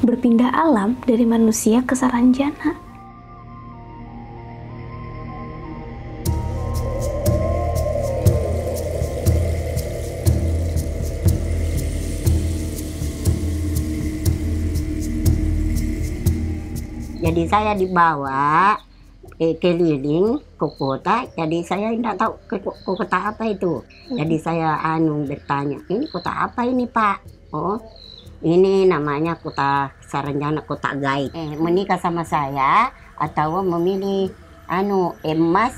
berpindah alam dari manusia ke Saranjana. Jadi saya dibawa keliling ke kota, jadi saya tidak tahu ke kota apa itu. Jadi saya bertanya, ini kota apa ini Pak? Oh, ini namanya kota Saranjana, kota gaib. Menikah sama saya atau memilih emas.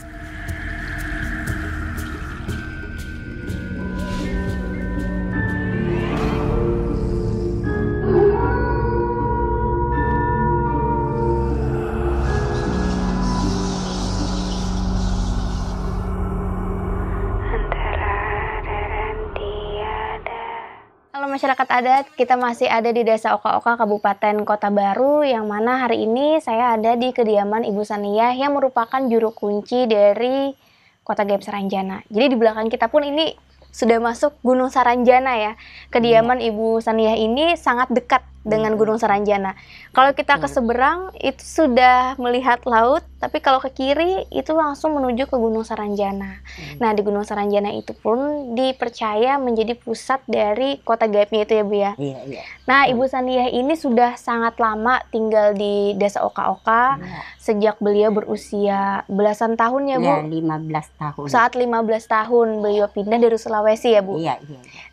Halo masyarakat adat, kita masih ada di Desa Oka-Oka, Kabupaten Kota Baru, yang mana hari ini saya ada di kediaman Ibu Saniyah yang merupakan juru kunci dari Kota Gaib Saranjana. Jadi di belakang kita pun ini sudah masuk Gunung Saranjana ya. Kediaman Ibu Saniyah ini sangat dekat dengan Gunung Saranjana. Kalau kita ke seberang itu sudah melihat laut, tapi kalau ke kiri itu langsung menuju ke Gunung Saranjana. Nah, di Gunung Saranjana itu pun dipercaya menjadi pusat dari kota gaibnya itu ya Bu ya. Iya. Nah, Ibu Saniyah ini sudah sangat lama tinggal di Desa Oka-Oka sejak beliau berusia belasan tahun ya Bu. Ya, 15 tahun. Saat 15 tahun beliau pindah dari Sulawesi ya Bu. Iya.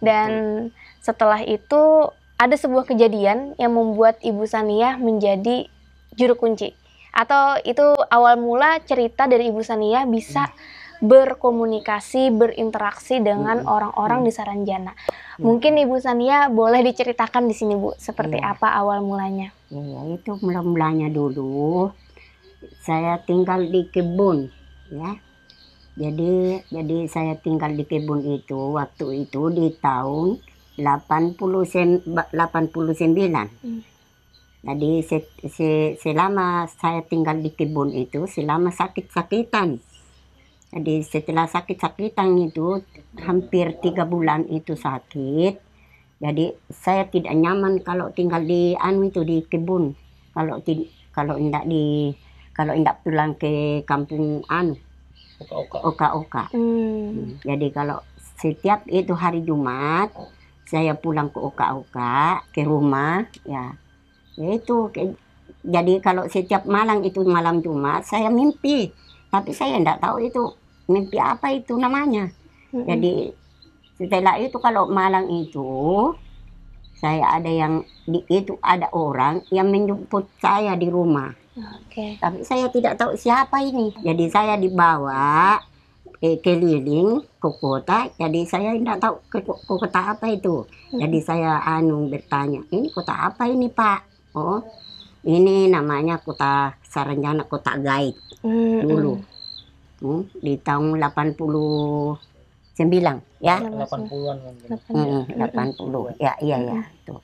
Dan setelah itu ada sebuah kejadian yang membuat Ibu Saniyah menjadi juru kunci. Atau itu awal mula cerita dari Ibu Saniyah bisa berkomunikasi, berinteraksi dengan orang-orang di Saranjana. Mungkin Ibu Saniyah boleh diceritakan di sini Bu, seperti apa awal mulanya? Iya, itu mulanya dulu saya tinggal di kebun ya. Jadi saya tinggal di kebun itu waktu itu di tahun 89. Jadi selama saya tinggal di kebun itu selama sakit-sakitan. Jadi setelah sakit-sakitan itu hampir 3 bulan itu sakit. Jadi saya tidak nyaman kalau tinggal di di kebun. Kalau tidak pulang ke kampung Oka-Oka. Jadi kalau setiap itu hari Jumat saya pulang ke Oka-Oka ke rumah ya. Itu jadi kalau setiap malam itu malam Jumat saya mimpi, tapi saya tidak tahu itu mimpi apa itu namanya. Jadi setelah itu kalau malam itu saya ada orang yang menjemput saya di rumah. Tapi saya tidak tahu siapa ini. Jadi saya dibawa keliling ke kota, jadi saya tidak tahu ke kota apa itu. Jadi saya bertanya, ini kota apa ini Pak? Oh, ini namanya kota Saranjana, kota gaib dulu. Di tahun 89 ya. 80-an. 80 ya, iya tuh.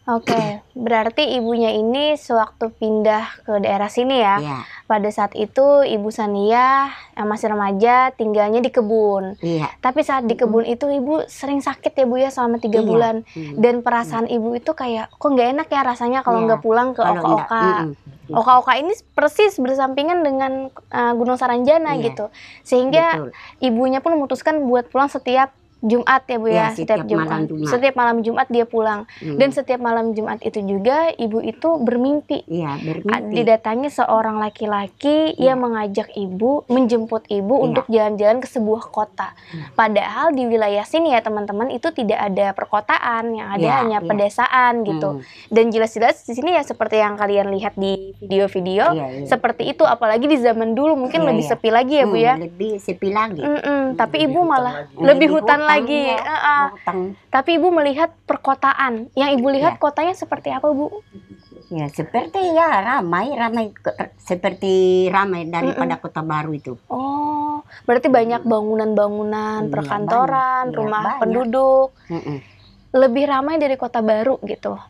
Oke, berarti ibunya ini sewaktu pindah ke daerah sini ya. Pada saat itu Ibu Saniyah yang masih remaja tinggalnya di kebun. Tapi saat di kebun itu Ibu sering sakit ya Bu ya selama 3 bulan. Dan perasaan Ibu itu kayak kok nggak enak ya rasanya kalau nggak pulang ke Oka-Oka. Oka-Oka ini persis bersampingan dengan Gunung Saranjana gitu. Sehingga ibunya pun memutuskan buat pulang setiap Jumat ya Bu ya, setiap malam Jumat dia pulang. Dan setiap malam Jumat itu juga ibu itu bermimpi. Didatangi seorang laki-laki yang mengajak ibu, menjemput ibu untuk jalan-jalan ke sebuah kota. Padahal di wilayah sini ya teman-teman itu tidak ada perkotaan, yang ada hanya pedesaan gitu. Dan jelas-jelas di sini ya seperti yang kalian lihat di video-video, seperti itu, apalagi di zaman dulu mungkin lebih sepi lagi ya Bu ya. Lebih sepi lagi. Tapi ibu malah lebih hutan lagi. Tapi ibu melihat perkotaan. Yang ibu lihat kotanya seperti apa Bu? Ya seperti ya ramai seperti ramai daripada Kota Baru itu. Oh, berarti banyak bangunan-bangunan, perkantoran, rumah penduduk. Lebih ramai dari Kota Baru gitu.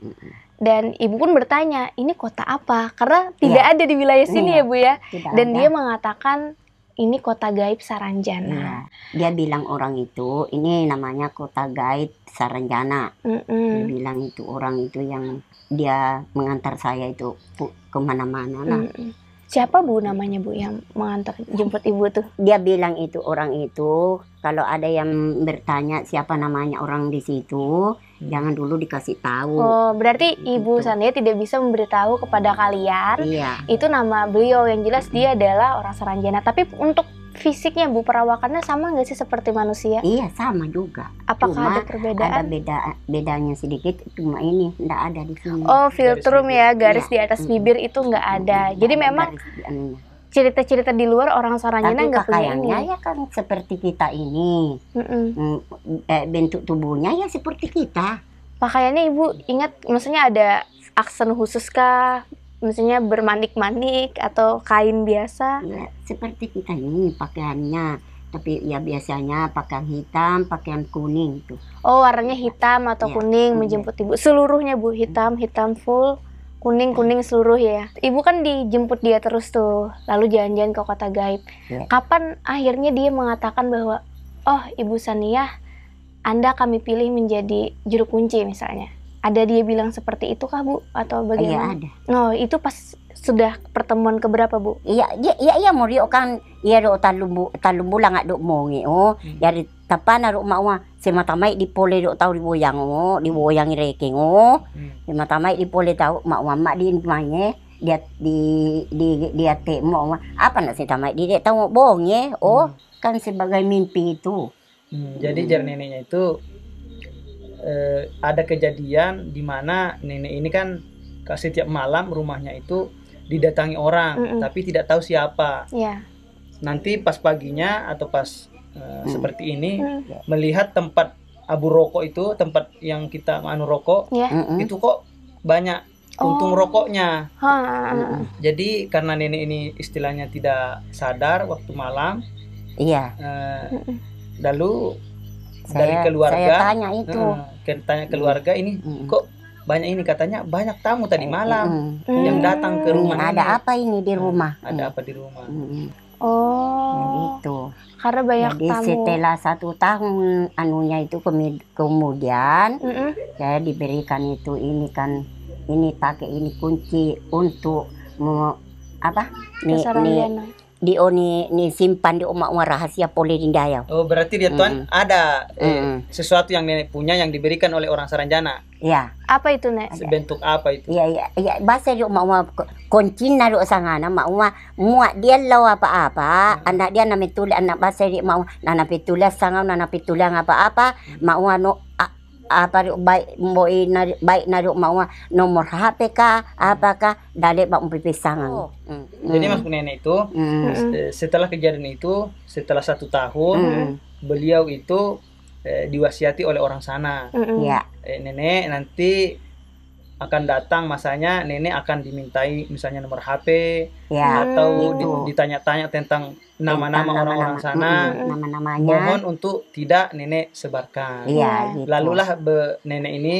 Dan ibu pun bertanya, ini kota apa? Karena tidak ada di wilayah sini ya Bu ya. Dan dia mengatakan ini kota gaib Saranjana. Iya. Dia bilang orang itu, ini namanya kota gaib Saranjana. Dia bilang itu orang itu yang dia mengantar saya itu kemana-mana lah. Siapa Bu namanya Bu yang mengantar jemput Ibu tuh? Dia bilang itu orang itu, kalau ada yang bertanya siapa namanya orang di situ, jangan dulu dikasih tahu. Oh, berarti Ibu Sania tidak bisa memberitahu kepada kalian. Iya. Itu nama beliau, yang jelas dia adalah orang Saranjana. Tapi untuk fisiknya Bu, perawakannya sama nggak sih seperti manusia? Iya, sama juga. Apakah cuma ada perbedaan? Ada bedanya sedikit, cuma ini nggak ada di sini. Oh, filtrum ya, garis di atas bibir itu nggak ada. Jadi memang cerita-cerita di luar orang Saranjana nggak punya ini. Ya kan seperti kita ini. Bentuk tubuhnya ya seperti kita. Pakaiannya Ibu ingat, maksudnya ada aksen khusus kah? Maksudnya bermanik-manik atau kain biasa? Ya, seperti kita ini pakaiannya. Tapi ya biasanya pakaian hitam, pakaian kuning tuh. Oh, warnanya hitam atau kuning menjemput Ibu. Seluruhnya Bu, hitam full, kuning seluruh ya. Ibu kan dijemput dia terus tuh, lalu jalan-jalan ke kota gaib. Kapan akhirnya dia mengatakan bahwa, oh Ibu Sania, Anda kami pilih menjadi juru kunci misalnya? Ada dia bilang seperti itu kah Bu? Atau bagaimana? Iya ada. Oh, itu pas sudah pertemuan keberapa Bu? Iya mau rio kan, iya ro talumbu lang ado mo ngi yari tapana ro mawa si matamay di pole ro tau diboyang ireke si matamay di pole tau mawa mak di manye dia te mo apa na si tamay di tau bonge kan sebagai mimpi itu. Jadi jar neneknya itu ada kejadian di mana nenek ini kan setiap malam rumahnya itu didatangi orang, tapi tidak tahu siapa. Nanti pas paginya atau pas seperti ini melihat tempat abu rokok itu, tempat yang kita rokok, itu kok banyak puntung rokoknya. Jadi karena nenek ini istilahnya tidak sadar waktu malam, lalu dari keluarga, saya tanya itu, tanya keluarga ini kok banyak ini, katanya banyak tamu tadi malam yang datang ke rumah. Ada apa ini di rumah? Ada apa di rumah? Gitu. Karena banyak jadi tamu. Setelah 1 tahun anunya itu kemudian saya diberikan itu ini kan, ini pakai ini kunci untuk apa? Ni simpan di umak rahasia Polirindaya. Oh, berarti dia Tuan ada sesuatu yang nenek punya yang diberikan oleh orang Saranjana. Iya. Apa itu, Nek? Bentuk apa itu? Iya. Bahasa di umak kunci naruh sangana mak muat dia law apa-apa, anak dia namitulah anak bahasa di mau nanapitulah sangau nanapitulah apa-apa, mak no apa baik naruh mau nomor HP kah apakah dale bak pipisangan. Jadi maksud nenek itu setelah kejadian itu, setelah 1 tahun beliau itu diwasiati oleh orang sana. Nenek nanti akan datang masanya, nenek akan dimintai misalnya nomor HP atau ditanya-tanya tentang nama-nama orang-orang sana, nama-namanya. Mohon untuk tidak nenek sebarkan. Gitu. Lalulah nenek ini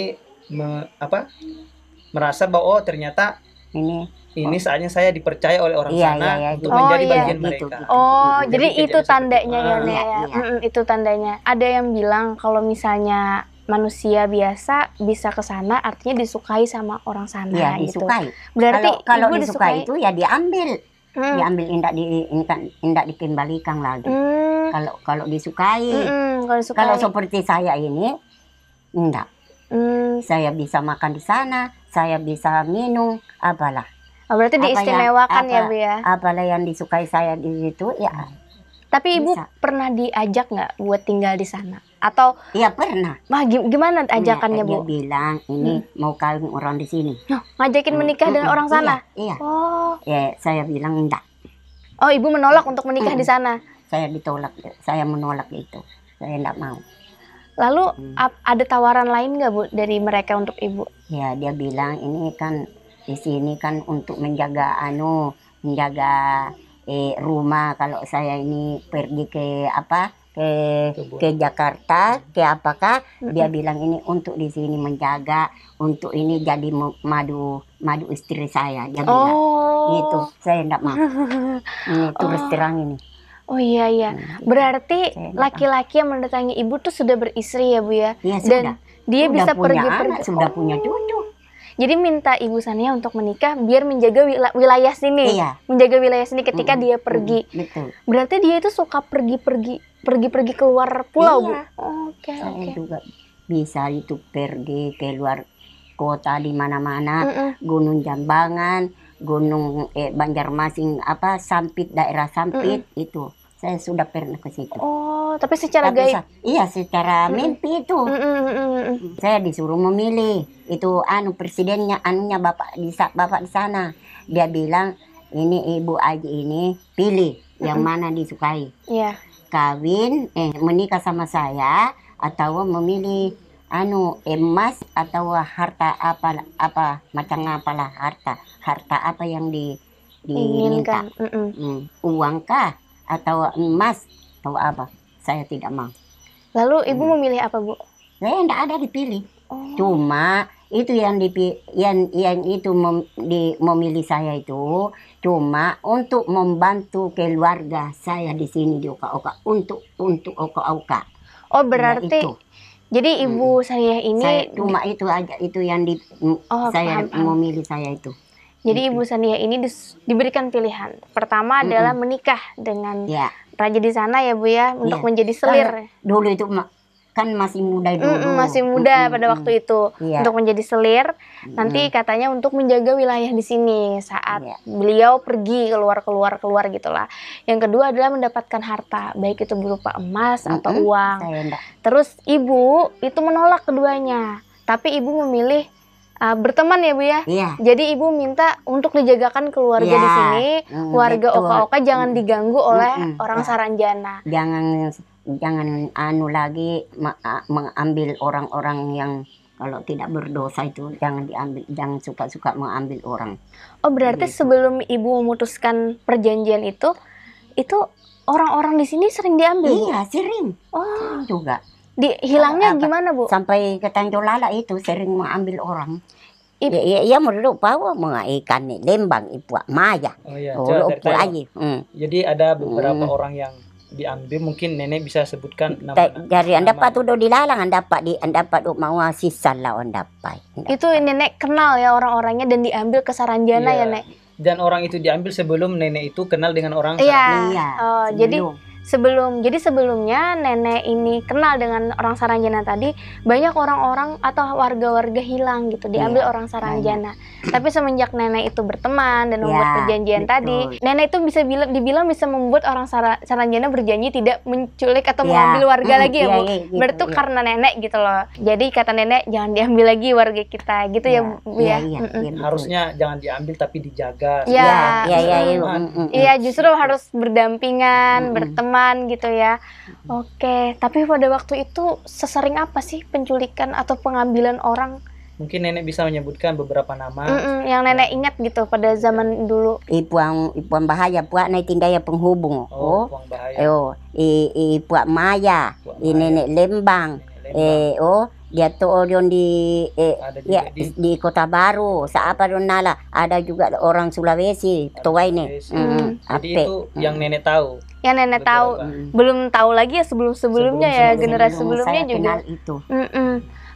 merasa bahwa ternyata ini saatnya saya dipercaya oleh orang sana untuk menjadi bagian mereka. Jadi itu tandanya ya, Nek. Itu tandanya. Ada yang bilang kalau misalnya manusia biasa bisa ke sana artinya disukai sama orang sana. Iya, disukai. Berarti kalau disukai itu ya diambil. Diambil indak dikembalikan lagi. Kalau disukai. Kalau seperti saya ini enggak. Saya bisa makan di sana, saya bisa minum, apalah. Berarti diistimewakan ya, Bu ya. Apalah yang disukai saya di situ ya. Tapi Ibu pernah diajak nggak buat tinggal di sana? Atau iya pernah. Gimana ajakannya, Bu? Dia bilang ini mau kawin orang di sini. Ngajakin menikah dengan orang sana? Iya. Ya, saya bilang enggak. Oh, Ibu menolak untuk menikah di sana? Saya ditolak, saya menolak itu. Saya enggak mau. Lalu ada tawaran lain nggak, Bu, dari mereka untuk Ibu? Ya, dia bilang ini kan di sini kan untuk menjaga rumah. Kalau saya ini pergi ke Jakarta, ke apakah dia bilang ini untuk di sini menjaga, untuk ini jadi madu istri saya. Dia bilang gitu. Saya enggak mau. Ini terus terang ini. Oh iya iya. Berarti laki-laki yang mendatangi ibu tuh sudah beristri ya Bu ya? Iya, Dan sudah. dia Sudah bisa punya pergi-pergi. anak, sudah punya cucu. Jadi minta Ibu Sania untuk menikah biar menjaga wilayah sini. Iya. Menjaga wilayah sini ketika dia pergi. Betul. Berarti dia itu suka pergi keluar pulau, Bu? Iya. Oke, Saya oke. juga bisa itu pergi keluar kota di mana-mana, Gunung Jambangan, Gunung Banjarmasin, Sampit, daerah Sampit itu. Saya sudah pernah ke situ. Oh, tapi secara gaib. Iya, secara mimpi itu. Saya disuruh memilih itu presidennya bapak di sana. Dia bilang, ini Ibu Aji ini pilih yang mana disukai. Iya. Kawin menikah sama saya atau memilih emas atau harta apa macam apalah harta apa yang diminta. Uang kah atau emas atau apa, saya tidak mau. Lalu Ibu memilih apa, Bu? Saya tidak ada dipilih. Cuma itu yang itu memilih saya itu cuma untuk membantu keluarga saya di sini di Oka-Oka, untuk Oka-Oka. Oh, berarti ya, itu. Jadi Ibu Sania ini saya cuma itu aja, itu yang saya memilih saya itu. Jadi Ibu Sania ini diberikan pilihan. Pertama adalah menikah dengan raja di sana ya Bu ya, untuk menjadi selir. Dulu itu kan masih muda dulu. Masih muda pada waktu itu untuk menjadi selir. Nanti katanya untuk menjaga wilayah di sini saat beliau pergi keluar gitulah. Yang kedua adalah mendapatkan harta, baik itu berupa emas atau uang. Terus Ibu itu menolak keduanya, tapi Ibu memilih berteman ya Bu ya. Jadi Ibu minta untuk dijagakan keluarga di sini, warga Oka-Oka jangan diganggu oleh orang Saranjana. Jangan lagi mengambil orang-orang yang kalau tidak berdosa itu jangan diambil, jangan suka-suka mengambil orang. Oh, berarti sebelum Ibu memutuskan perjanjian itu orang-orang di sini sering diambil? Iya, sering. Oh, juga. Hilangnya gimana Bu? Sampai ke Tanjung Lala itu sering mengambil orang. Iya, menurut bahwa ikan Lembang Ipuak Maya. Oh iya, jadi ada beberapa orang yang diambil, mungkin nenek bisa sebutkan nama. Dari anda dapat udah dilalang, anda dapat mau sisa lah anda dapat. Itu nenek kenal ya orang-orangnya dan diambil ke Saranjana ya, Nek. Dan orang itu diambil sebelum nenek itu kenal dengan orang Saranjana. Iya. Oh, jadi sebelumnya nenek ini kenal dengan orang Saranjana tadi, banyak orang-orang atau warga-warga hilang gitu, diambil orang Saranjana. Tapi semenjak nenek itu berteman dan membuat perjanjian tadi, nenek itu dibilang bisa membuat orang Saranjana berjanji tidak menculik atau mengambil warga lagi ya Bu. Berarti karena nenek gitu loh. Jadi kata nenek jangan diambil lagi warga kita gitu ya Bu ya. Harusnya jangan diambil tapi dijaga. Iya, justru harus berdampingan, berteman gitu ya. Oke, tapi pada waktu itu sesering apa sih penculikan atau pengambilan orang? Mungkin nenek bisa menyebutkan beberapa nama yang nenek ingat gitu pada zaman dulu. Ipuan Bahaya, Puak naik tindaya penghubung. Puang Bahaya. Puak Maya, nenek Lembang. Dia tuh orang di Kota Baru, siapa nala, ada juga orang Sulawesi, tua ini. Jadi itu yang nenek tahu. Yang nenek tahu, belum tahu lagi ya sebelum-sebelumnya ya, generasi sebelumnya juga. Itu.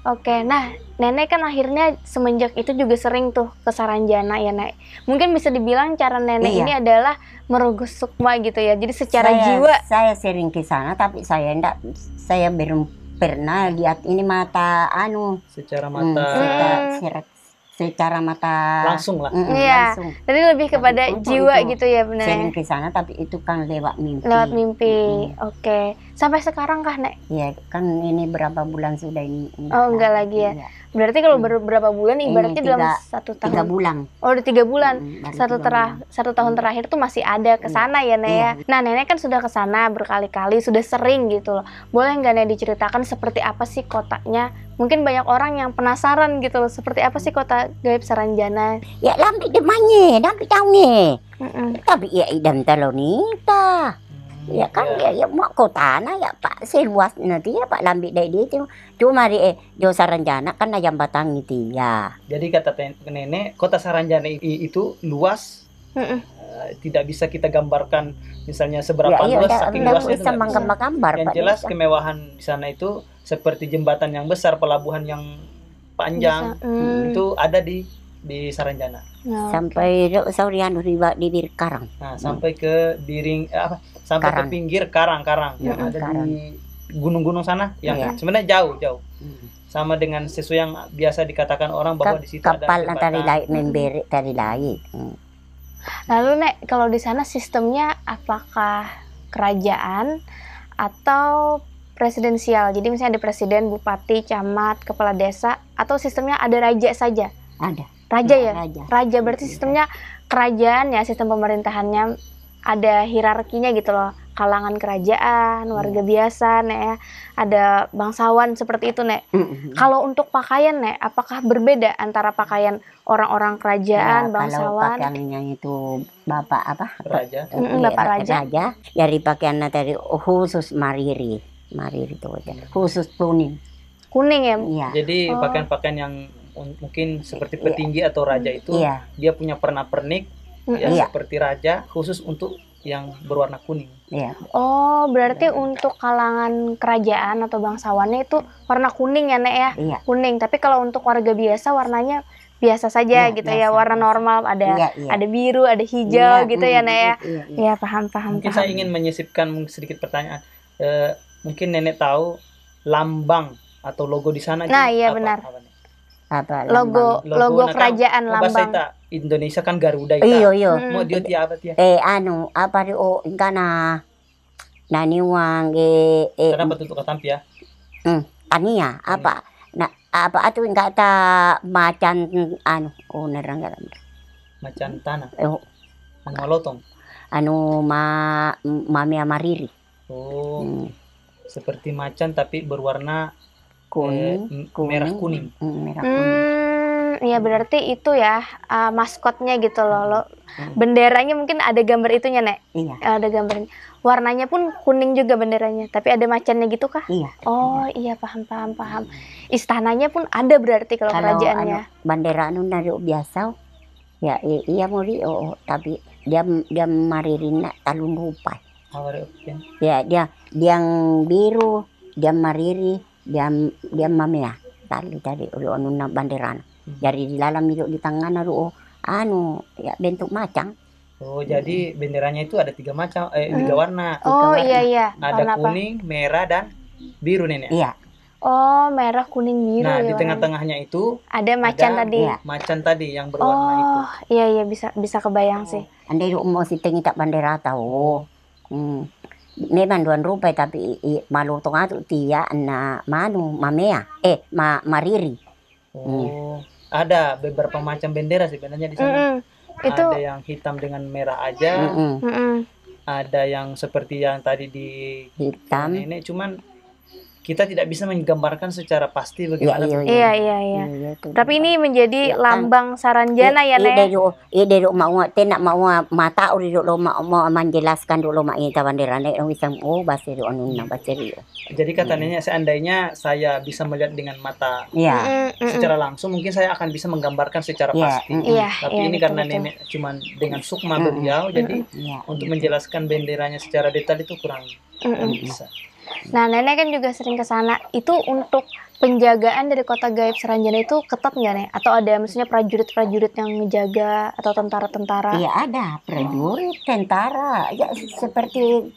Oke, nah nenek kan akhirnya semenjak itu juga sering tuh ke Saranjana ya Nek. Mungkin bisa dibilang cara nenek ini adalah merogoh sukma gitu ya. Jadi secara jiwa. Saya sering ke sana tapi saya belum pernah lihat ini mata secara mata secara mata langsung lah. Langsung. Jadi lebih kepada jiwa gitu ya benar. Sering ke sana tapi itu kan lewat mimpi. Oke. Sampai sekarang kah Nek? Iya, kan ini berapa bulan sudah ini. Enggak lagi ya. Iya. Berarti kalau berapa bulan ibaratnya dalam 1 tahun. 3 bulan. Oh, udah 3 bulan. Satu tahun terakhir tuh masih ada ke sana ya, Nek ya. Nah, nenek kan sudah ke sana berkali-kali, sudah sering gitu loh. Boleh nggak Nek diceritakan seperti apa sih kotanya? Mungkin banyak orang yang penasaran gitu loh, seperti apa sih kota gaib Saranjana? Ya, lambi demanye, lambi tahu nih. Tapi ya idam talonita. Ya kan ya mau kota na ya Pak seluas nanti ya Pak lambi dari dia itu cuma di Saranjana kan ayam batang itu ya. Jadi kata nenek kota Saranjana itu luas tidak bisa kita gambarkan misalnya seberapa luas, saking luasnya itu gambar. Yang jelas kemewahan di sana itu seperti jembatan yang besar, pelabuhan yang panjang, itu ada di Saranjana. Sampai Saurian di Karang. Nah, sampai ke sampai ke pinggir Karang yang ada di gunung-gunung sana, yang sebenarnya jauh. Sama dengan sesuatu yang biasa dikatakan orang bahwa di situ ada kapal dari lain. Lalu Nek, kalau di sana sistemnya apakah kerajaan atau presidensial? Jadi misalnya ada presiden, bupati, camat, kepala desa, atau sistemnya ada raja saja? Ada. Raja ya? Raja berarti sistemnya kerajaan ya, sistem pemerintahannya ada hierarkinya gitu loh. Kalangan kerajaan, warga biasa, Nek ya. Ada bangsawan seperti itu, Nek. Kalau untuk pakaian, Nek, apakah berbeda antara pakaian orang-orang kerajaan, bangsawan? Kalau pakaiannya itu bapak apa? Raja. Bapak raja. Dari pakaiannya dari khusus mariri itu aja. Khusus kuning. Kuning ya? Iya. Jadi pakaian-pakaian yang mungkin seperti petinggi atau raja itu, dia punya pernak-pernik seperti raja, khusus untuk yang berwarna kuning. Iya. Oh, berarti untuk kalangan kerajaan atau bangsawannya itu warna kuning ya, Nek ya? Iya. Kuning. Tapi kalau untuk warga biasa warnanya biasa saja gitu ya, warna normal, ada biru, ada hijau gitu ya, Nek ya? Iya, paham. Mungkin saya ingin menyisipkan sedikit pertanyaan. Mungkin Nenek tahu lambang atau logo di sana? Nah, iya benar. Apa logo kerajaan lambang. Bahasa Indonesia kan Garuda itu. Iya. Mau dia apa dia? Apa rio ingkana naniwang Kenapa tutup katampi ya? Tania apa? Nah, apa itu enggak ta macan nerang enggak. Macan tanah. Malotong. Mamia mariri. Oh. Seperti macan tapi berwarna merah kuning. Iya berarti itu ya maskotnya gitu loh. Benderanya mungkin ada gambar itunya, Nek. Iya. Ada gambarnya. Warnanya pun kuning juga benderanya, tapi ada macannya gitu kah? Iya. Oh iya, paham. Istananya pun ada berarti kalau kerajaannya. Bandera dari biasa. Ya iya tapi dia maririna talun rupa. Ya dia yang biru, dia mariri, dia mamea tadi na banderan. Jadi di dalam itu di tangan ya bentuk macam. Oh, jadi benderanya itu ada 3 macam, 3 warna. Oh iya. Ada kuning, merah dan biru, Nenek. Iya. Oh, merah, kuning, biru. Nah, di tengah-tengahnya itu ada macan tadi. Macan tadi yang berwarna itu. Oh, iya bisa kebayang sih. Andai mau siteng tak bandera tahu. Memang duan rupa tapi malu tengah tu tia na mamea mariri. Oh, ada beberapa macam bendera sebenarnya di sana. Itu ada yang hitam dengan merah aja. Ada yang seperti yang tadi di hitam. Nenek, cuman kita tidak bisa menggambarkan secara pasti bagaimana. Iya. Tapi ini menjadi lambang Saranjana ya, Nek. Dari mau tenak mau mata uri lo mau menjelaskan dulu mak ini bandera Nek bisa bahasa bahasa. Jadi kata Nenek, seandainya saya bisa melihat dengan mata secara langsung, mungkin saya akan bisa menggambarkan secara pasti. Tapi ini karena Nenek cuma dengan sukma beliau, jadi untuk menjelaskan benderanya secara detail itu kurang bisa. Nah, Nenek kan juga sering ke sana. Itu untuk penjagaan dari kota gaib Saranjana itu ketat nggak, Nek? Atau ada maksudnya prajurit-prajurit yang menjaga atau tentara-tentara? Iya, ada prajurit, tentara. Ya seperti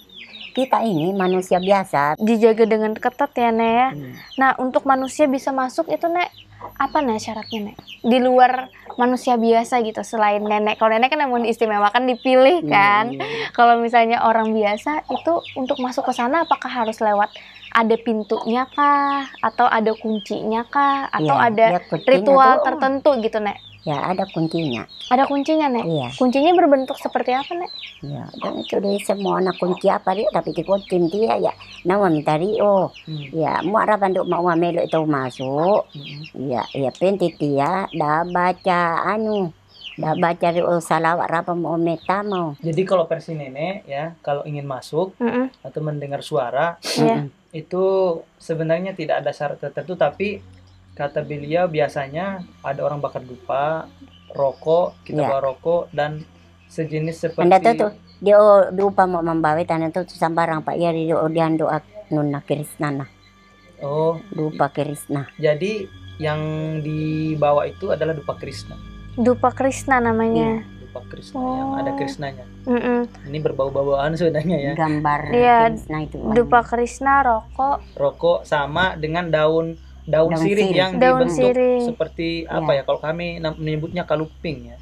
kita ini manusia biasa. Dijaga dengan ketat ya, Nek ya. Nah, untuk manusia bisa masuk itu, Nek, apa nih syaratnya, Nek? Di luar manusia biasa gitu, selain Nenek. Kalau Nenek kan emang diistimewakan, dipilih kan. Kalau misalnya orang biasa itu untuk masuk ke sana apakah harus lewat ada pintunya kah, atau ada kuncinya kah, atau ada ritual tertentu gitu, Nek? Ya, ada kuncinya. Ada kuncinya, Nek? Iya. Kuncinya berbentuk seperti apa, Nek? Ya, dan itu dari semua anak kunci apa dia, tapi kunci dia ya. Nama minta Rio. Ya, mau arah banduk mau melo itu masuk. Ya, pentit dia dah baca dah baca Rio salawat apa mau meta mau. Jadi kalau versi Nenek ya, kalau ingin masuk atau mendengar suara, itu sebenarnya tidak ada syarat tertentu, tapi kata beliau biasanya ada orang bakar dupa, rokok, kita bawa rokok, dan sejenis Anda seperti tuh dia dupa mau membawa tanah tuh sambarang Pak ya di dian doa nunna Krisna oh dupa Krisna. jadi yang dibawa itu adalah dupa Krishna. Dupa Krishna namanya. Dupa Krishna yang ada Krishnanya. Mm-mm. Ini berbau-bauan sebenarnya ya. Gambar Iya, Krishna itu. Dupa Krishna, Rokok sama dengan daun sirih yang Daun dibentuk sirih. seperti apa ya? Kalau kami menyebutnya kaluping ya.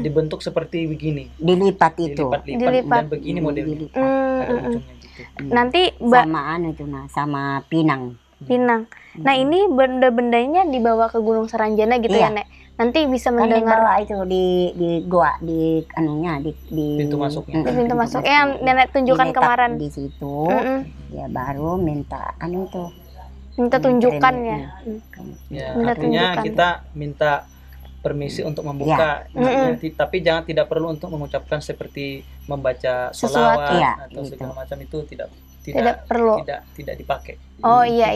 Dibentuk seperti begini. Dilipat itu. Dilipat. Dan begini modelnya. Dilipat. Ada ujungnya gitu. Nanti sama itu sama Pinang. Pinang. Nah, ini benda-bendanya dibawa ke Gunung Saranjana gitu ya, Nek. Nanti bisa Kan mendengar dibawa itu di goa di anunya di Pintu masuknya. di pintu masuk yang Nenek tunjukkan diletak kemarin. di situ. Ya baru minta tuh. Minta tunjukkannya. Ya, Minta artinya tunjukkan. kita minta permisi untuk membuka. Tapi jangan tidak perlu untuk mengucapkan seperti membaca Sesuatu. sholawat Iya, atau gitu. segala macam itu tidak perlu. tidak dipakai. Oh iya.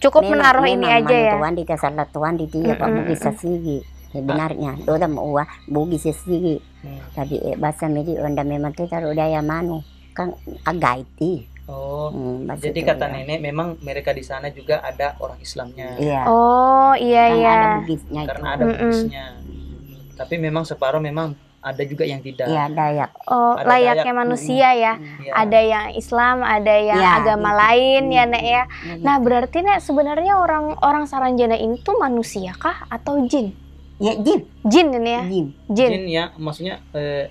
Cukup menaruh ini aja ya. Tuan di salat tuan di dia Pak Bugis sesigi. Sebenarnya doda mau Bugis sesigi. Tadi bahasa medi onda memang tuh taruh daya manu kan agaiti. Oh, jadi kata nenek memang mereka di sana juga ada orang Islamnya. Iya. Oh iya Kan iya. ada Bugisnya itu. Karena ada Bugisnya. Tapi memang separuh memang ada juga yang tidak. Iya, Dayak. Oh, Ada layaknya Dayak. manusia ya. Iya. Ada yang Islam, ada yang Iya, agama gitu. lain ya, Nek ya. Gitu. Nah, berarti Nek sebenarnya orang Saranjana ini tuh manusia kah atau jin? Ya jin. Jin ini ya. Jin. Jin. Jin ya, maksudnya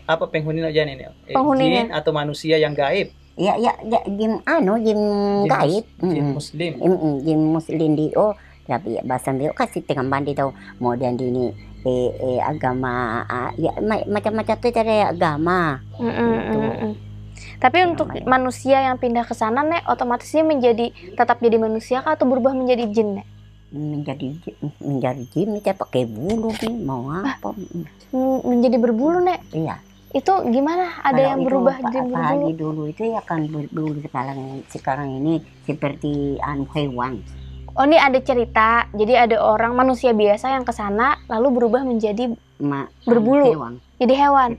apa penghuni aja nih? Penghuninya. Jin atau manusia yang gaib? Ya jin jin gaib. Jin Muslim. Jin muslim di tapi bahasa dia kasih tengah bandi tahu modern ini agama ya macam-macam tuh ada agama. Tapi untuk manusia yang pindah ke sana, Nek, otomatis dia tetap jadi manusia kah atau berubah menjadi jin, Nek? menjadi jin kita pakai bulu nih mau apa? Menjadi berbulu, Nek. Iya. Itu gimana? Ada Kalau yang itu berubah jadi pagi berbulu? dulu itu ya kan berbulu sekarang ini seperti hewan. Oh, ini ada cerita. Jadi ada orang manusia biasa yang ke sana lalu berubah menjadi berbulu. Hewan. Jadi hewan.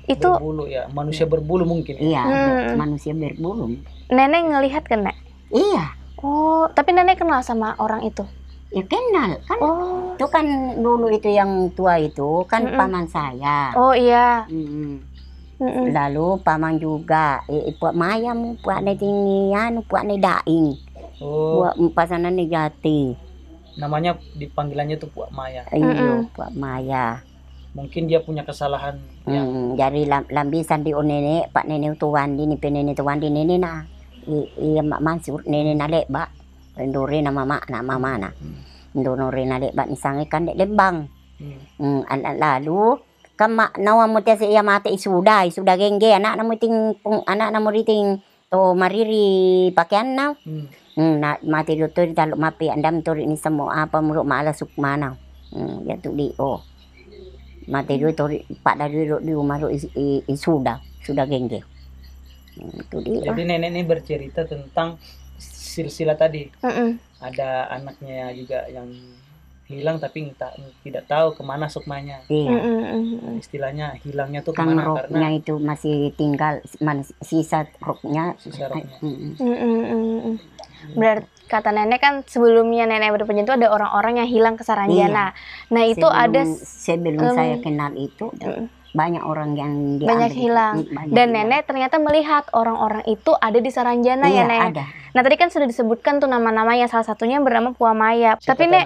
Itu berbulu ya, manusia berbulu mungkin. Iya, manusia berbulu. Nenek ngelihat kan, Nek? Iya. Oh, tapi Nenek kenal sama orang itu? Ya kenal kan. Oh. Itu kan dulu itu yang tua itu kan paman saya. Oh iya. Lalu paman juga puak mayam puak ne tingian puak ne daing. Oh. Puak pasanan ne jati. Namanya dipanggilannya tuh Puak Maya. Iya, Puak Maya. Mungkin dia punya kesalahan yang Jadi lambisan di nenek pak nenek tuan di ni nenek tuan di nenek na. Iya mak mansur nenek na leba. Ndore na mama na mama na. Ndore na leba ni sange kan dek lembang. Lalu kama nawa mo tia siya mate isuda gengge anak namu anak namu riting to mariri pakaian na. Na mati doktor talo mapi andam tori ni semua apa muruk mala sukmana. Ya tu di mati doktor pak dari di rumah sudah gengge. Itu dia. Jadi nenek ini bercerita tentang silsilah tadi. Ada anaknya juga yang hilang tapi tidak tahu kemana sukmanya. Iya. Istilahnya hilangnya tuh Kan kemana roknya karena itu masih tinggal sisa roknya. Berarti kata Nenek kan sebelumnya Nenek berpergian itu ada orang-orang yang hilang ke Saranjana. Nah itu sebelum saya kenal itu banyak orang yang banyak hilang. Dan Nenek ternyata melihat orang-orang itu ada di Saranjana ya, Nek. Ada. Nah tadi kan sudah disebutkan tuh nama-namanya, salah satunya bernama Puak Maya. Tapi Nek,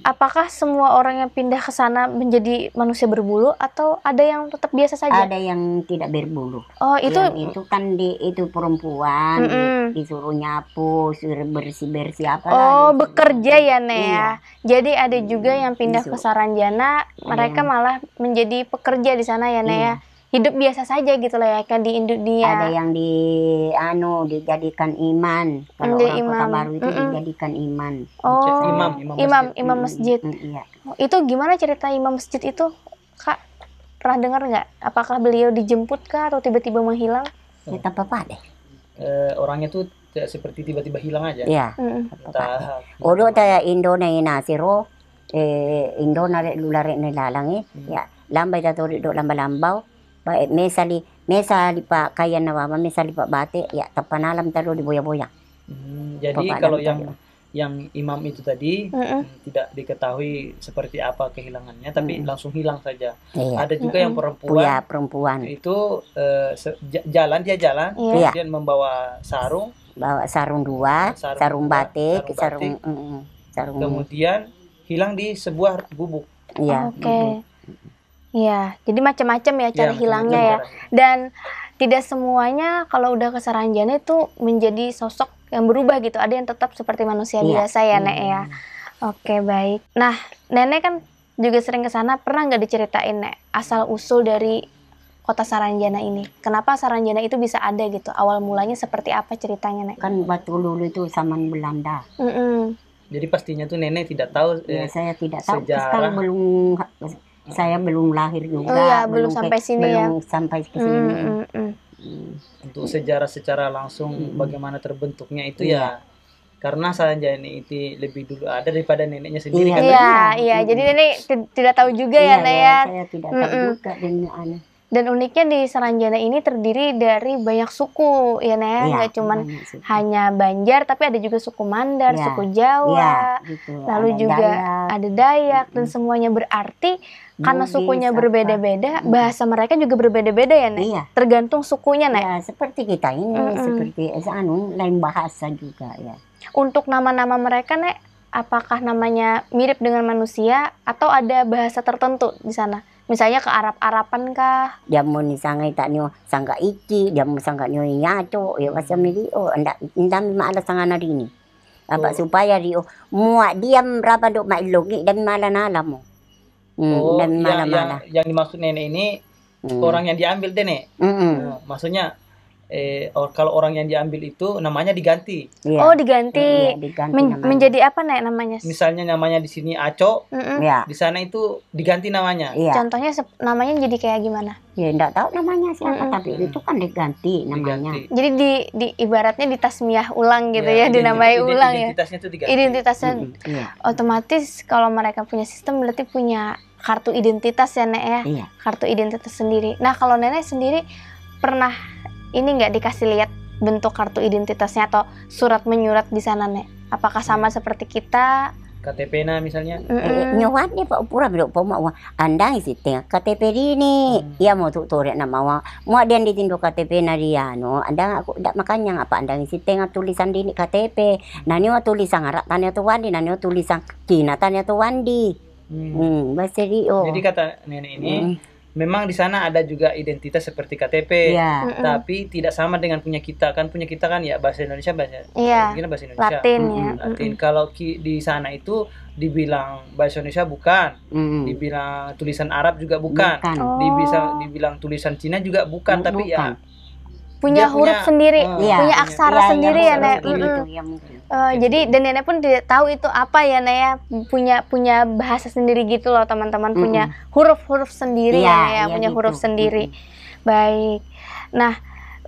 apakah semua orang yang pindah ke sana menjadi manusia berbulu atau ada yang tetap biasa saja? Ada yang tidak berbulu. Oh itu itu kan itu perempuan disuruh nyapu, suruh bersih apa. Oh bekerja ya, Nek ya. Jadi ada juga yang pindah ke Saranjana, mereka malah menjadi pekerja di sana ya, Nek ya. Hidup biasa saja gitu lah ya, kan di Indonesia. Ada yang dijadikan iman. Kalau orang Kota Baru itu dijadikan iman. Oh, imam masjid. Iya. Itu gimana cerita imam masjid itu, Kak? Pernah dengar nggak? Apakah beliau dijemput kah atau tiba-tiba menghilang? Ya tak apa-apa deh. Orangnya tuh seperti tiba-tiba hilang aja. Iya. Entah. Odo taya Indo na inasiro Indo na lulare na lalangi. Ya, lambay ta tori do lamba-lambau. Baik mesa di pak kaya na mama mesa di pak bate ya tapanalam talo di boya-boya. Jadi kalau yang imam itu tadi tidak diketahui seperti apa kehilangannya, tapi langsung hilang saja. Ada juga yang perempuan itu jalan, kemudian membawa sarung, sarung batik, kemudian hilang di sebuah gubuk. Oke. Iya, jadi macam-macam ya cara hilangnya ya. Dan tidak semuanya kalau udah ke Saranjana itu menjadi sosok yang berubah gitu. Ada yang tetap seperti manusia biasa ya, Nek ya. Oke, baik. Nah, Nenek kan juga sering ke sana. Pernah nggak diceritain, Nek, asal usul dari kota Saranjana ini? Kenapa Saranjana itu bisa ada gitu? Awal mulanya seperti apa ceritanya, Nek? Kan Batu Lulu itu zaman Belanda. Jadi pastinya tuh Nenek tidak tahu. Saya tidak tahu. Sejarah. Saya belum lahir juga. Belum sampai sini ya. Belum sampai ke sini. Untuk sejarah secara langsung bagaimana terbentuknya itu ya karena Saranjana itu lebih dulu ada daripada neneknya sendiri. Iya. Jadi Nenek tidak tahu juga ya, Nek ya. Saya tidak tahu juga dengan Dan uniknya di Saranjana ini terdiri dari banyak suku ya, Nek. Nggak cuma hanya Banjar, tapi ada juga suku Mandar, suku Jawa, gitu. lalu ada juga ada Dayak, dan semuanya berarti karena sukunya berbeda-beda, bahasa mereka juga berbeda-beda ya, Nek. Tergantung sukunya, Nek. Ya, seperti kita ini, seperti lain bahasa juga ya. Untuk nama-nama mereka, Nek, apakah namanya mirip dengan manusia atau ada bahasa tertentu di sana? Misalnya ke Arab-Arapan kah? Dia mau nisangai tak nyo sangka iki, dia mau sangka nyo nyaco, ya macam ni anda maala sangana rini. Apa supaya dia muak diam berapa dok mailogi dan malah mo. Dan malah. Yang dimaksud Nenek ini orang yang diambil deh, Nek. Maksudnya kalau orang yang diambil itu namanya diganti. Diganti. Menjadi apa, Nek, namanya? Misalnya namanya di sini Aco, di sana itu diganti namanya. Contohnya namanya jadi kayak gimana? Ya enggak tahu namanya siapa, tapi itu kan diganti namanya. Jadi di ibaratnya ditasmiah ulang gitu ya, dinamai ulang ya. Identitasnya itu diganti. Identitasnya otomatis kalau mereka punya sistem berarti punya kartu identitas ya, Nek ya. Kartu identitas sendiri. Nah, kalau Nenek sendiri pernah ini nggak dikasih lihat bentuk kartu identitasnya atau surat menyurat di sana, Nek? Apakah sama seperti kita? KTP-na misalnya. Nyawat ni Pak Pura bilok po mo andang isi tengah KTP ini. Iya mau tutorial nama wa. Mau dia ditindu KTP na dia no. Andang aku dak makanya apa andang isi tengah tulisan dini KTP. Nani wa tulisan ngarak tanya tu Wandi, nani wa tulisan Cina tanya tu Wandi. Bahasa Rio. Jadi kata Nenek ini memang di sana ada juga identitas seperti KTP, tapi tidak sama dengan punya kita. Kan punya kita kan ya bahasa Indonesia, bahasa Indonesia. Latin ya. Latin. Kalau di sana itu dibilang bahasa Indonesia bukan, dibilang tulisan Arab juga bukan, dibilang tulisan Cina juga bukan, tapi ya punya huruf sendiri, punya aksara sendiri ya, Nek. Jadi dan Nenek pun tidak tahu itu apa ya, Nek ya, punya bahasa sendiri gitu loh, teman-teman, punya huruf-huruf sendiri ya, Nek ya, punya huruf sendiri. Baik. Nah,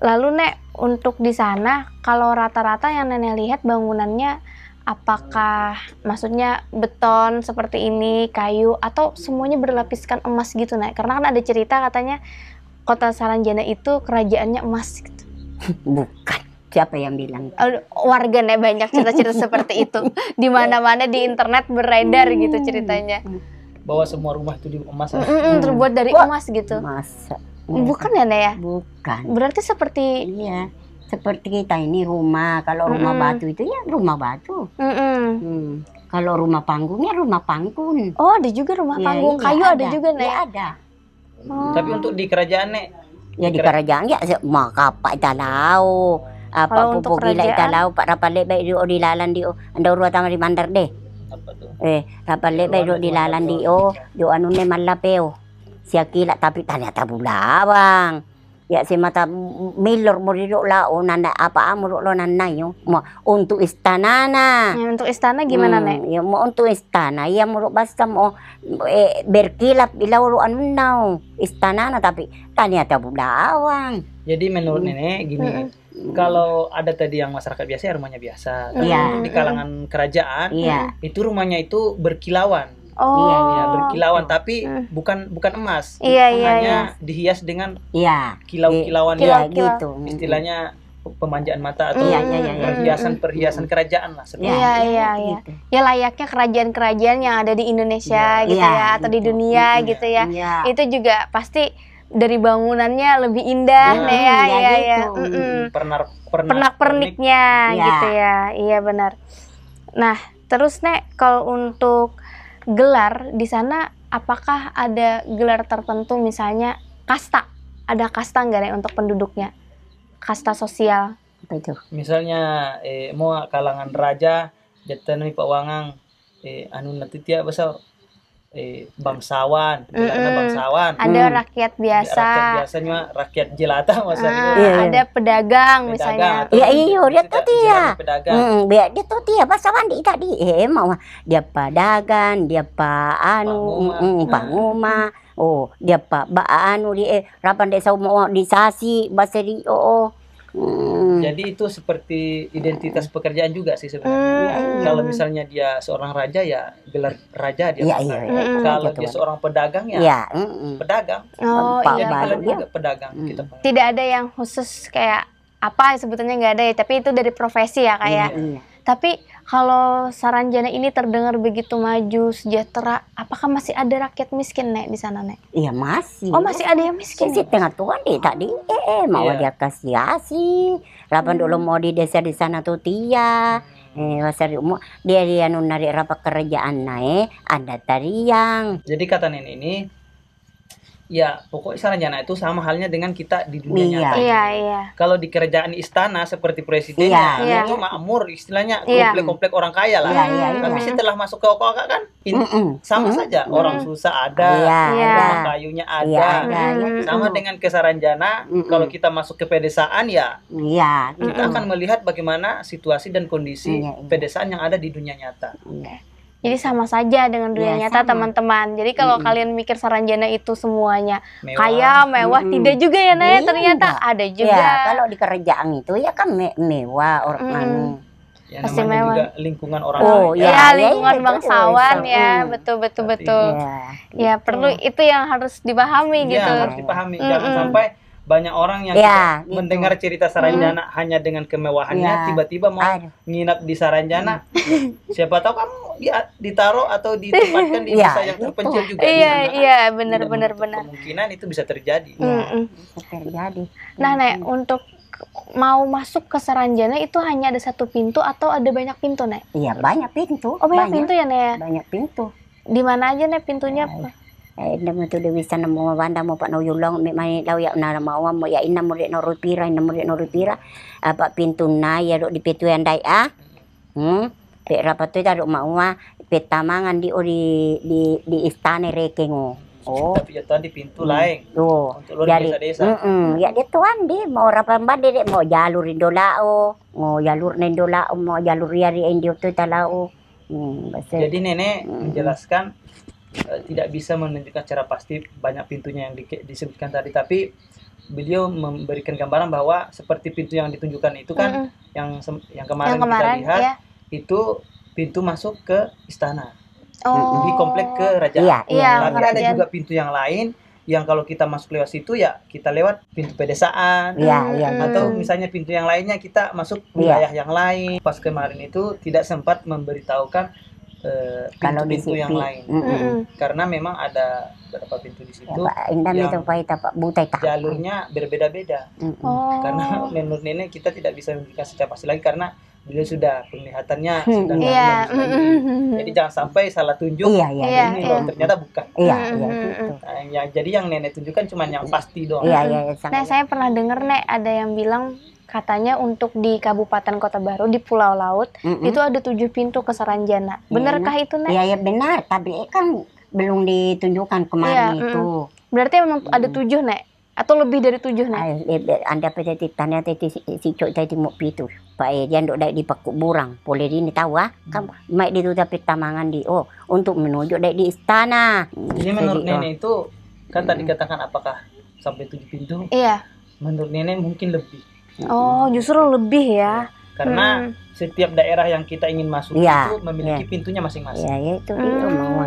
lalu Nek, untuk di sana kalau rata-rata yang Nenek lihat bangunannya apakah maksudnya beton seperti ini, kayu, atau semuanya berlapiskan emas gitu, Nek? Karena kan ada cerita katanya kota Saranjana itu kerajaannya emas gitu. Bukan. Siapa yang bilang? Warga, Nek, banyak cerita-cerita seperti itu. Di mana-mana di internet beredar gitu ceritanya. Bahwa semua rumah itu di emas. Terbuat dari emas gitu. Masa. Bukan ya, Nek ya? Bukan. Berarti seperti seperti kita ini rumah. Kalau rumah batu itu ya rumah batu. Kalau rumah panggungnya rumah panggung. Oh, ada juga rumah panggung. Kayu ada juga, Nek? Ya, ada. Tapi untuk di kerajaan, Nek? Ya di kerajaan ya maka apa tahu. Apa pupuk gila italau pak rapale baik di dilalan di anda urut tama di mandar deh. Apa tuh? Rapale baik di dilalan di anu ne malapeo. Sia kila tapi ternyata bulawang. Ya si mata milor mo ridok lao nanda apa amuro lo nanay yo. Mo untuk istana na. Untuk istana gimana, Nek? Ya mo untuk istana ya mo basta mo berkilap ilaw ro anu naw. Istana na tapi ternyata bulawang. Jadi menurut Nenek gini, kalau ada tadi yang masyarakat biasa ya rumahnya biasa. Tapi di kalangan kerajaan itu rumahnya itu berkilauan. Oh. Iya, berkilauan tapi bukan emas. Iya, hanya dihias dengan kilau-kilauan gitu. Istilahnya pemanjaan mata atau perhiasan kerajaan lah seperti Iya. Ya layaknya kerajaan-kerajaan yang ada di Indonesia gitu ya, atau di dunia gitu ya. Itu juga pasti dari bangunannya lebih indah ya. Pernak-perniknya gitu ya. Iya benar. Nah, terus Nek, kalau untuk gelar di sana apakah ada gelar tertentu, misalnya kasta? Ada kasta nggak Nek untuk penduduknya? Kasta sosial. Apa itu? Misalnya mau kalangan raja, jatan Pak Wangang, anu nanti tiap besar bangsawan, bangsawan. Ada rakyat biasa. Rakyat biasanya rakyat jelata maksudnya. Ada pedagang misalnya. Iya dia tuh dia. Dia tuh dia bangsawan di tadi. Mau dia pedagang, dia panguma. Oh, dia anu di rapan desa mau disasi baseri Jadi itu seperti identitas pekerjaan juga sih sebenarnya. Kalau misalnya dia seorang raja ya gelar raja dia. Kalau dia seorang pedagang ya pedagang. Gelar juga pedagang. Tidak ada yang khusus kayak apa sebutannya, nggak ada ya. Tapi itu dari profesi ya kayak. Tapi kalau Saranjana ini terdengar begitu maju, sejahtera, apakah masih ada rakyat miskin Nek di sana Nek? Iya masih. Oh masih ada yang miskin. Si tengah tuan di tadi mau dia kasih asi. Rapan dulu mau di desa di sana tuh tia. Wasari umum dia narik rapat kerajaan naik ada tariang. Jadi kata nenek ini ya pokoknya Saranjana itu sama halnya dengan kita di dunia nyata. Iya. Kalau di kerajaan istana seperti presidennya itu makmur istilahnya komplek-komplek orang kaya lah. Tapi setelah masuk ke Oka kan sama saja, orang susah ada, rumah kayunya ada. Sama dengan ke Saranjana, kalau kita masuk ke pedesaan ya kita akan melihat bagaimana situasi dan kondisi pedesaan yang ada di dunia nyata. Jadi sama saja dengan dunia nyata teman-teman. Jadi kalau kalian mikir Saranjana itu semuanya kaya, mewah, tidak juga ya Naya, ternyata ada juga. Ya, kalau di kerajaan itu ya kan mewah orang ya, pasti mewah. Juga lingkungan orang lingkungan bangsawan ya, betul. Ya perlu itu yang harus dipahami gitu. Harus dipahami, jangan sampai banyak orang yang mendengar cerita Saranjana hanya dengan kemewahannya, tiba-tiba mau nginap di Saranjana. Siapa tahu kamu ditaruh atau ditempatkan di desa yang terpencil juga. Iya, benar. Kemungkinan itu bisa terjadi. Bisa terjadi. Nah, Nek, untuk mau masuk ke Saranjana itu hanya ada satu pintu atau ada banyak pintu, Nek? Iya, banyak pintu. Oh, banyak pintu ya, Nek? Banyak pintu. Di mana aja, Nek, pintunya? Nama tu dia bisa namo wanda mo pak no yulong mi mai lau ya na mau mo ya ina mo no rupira apa pintu na ya di pintu yang dai pe rapat tu taruh mau petamangan di istana rekengo. Tapi ya tadi pintu lain. Untuk luar desa-desa. Ya dia tuan di mau rapan bade mau jalur indolao, mau jalur nendolao, mau jalur yari endio tu talao. Jadi nenek menjelaskan tidak bisa menunjukkan secara pasti banyak pintunya yang disebutkan tadi, tapi beliau memberikan gambaran bahwa seperti pintu yang ditunjukkan itu kan yang kemarin kita lihat itu pintu masuk ke istana di komplek kerajaan. Tapi ada juga pintu yang lain yang kalau kita masuk lewat situ ya kita lewat pintu pedesaan atau misalnya pintu yang lainnya kita masuk wilayah yang lain. Pas kemarin itu tidak sempat memberitahukan pintu-pintu yang lain karena memang ada beberapa pintu di situ yang jalurnya berbeda-beda. Karena menurut nenek kita tidak bisa memberikan secara pasti lagi karena beliau sudah penglihatannya sudah jadi jangan sampai salah tunjuk ini loh ternyata bukan. Jadi yang nenek tunjukkan cuma yang pasti doang. Nah, saya pernah dengar Nek ada yang bilang katanya untuk di Kabupaten Kota Baru di Pulau Laut itu ada 7 pintu ke Saranjana. Benarkah itu, Nek? Iya benar, tapi kan belum ditunjukkan kemarin itu. Berarti memang ada 7, Nek? Atau lebih dari 7, Nek? Anda pada tanya tadi si cok tadi mau pitu. Pak dia ndok di Pakuk Burang. Boleh ini tahu kan mai di tapi tamangan di untuk menuju di istana. Jadi menurut nenek itu kan tadi katakan apakah sampai 7 pintu? Iya. Menurut nenek mungkin lebih. Oh, justru lebih ya. Karena setiap daerah yang kita ingin masuk itu memiliki pintunya masing-masing. Iya, itu dia mau.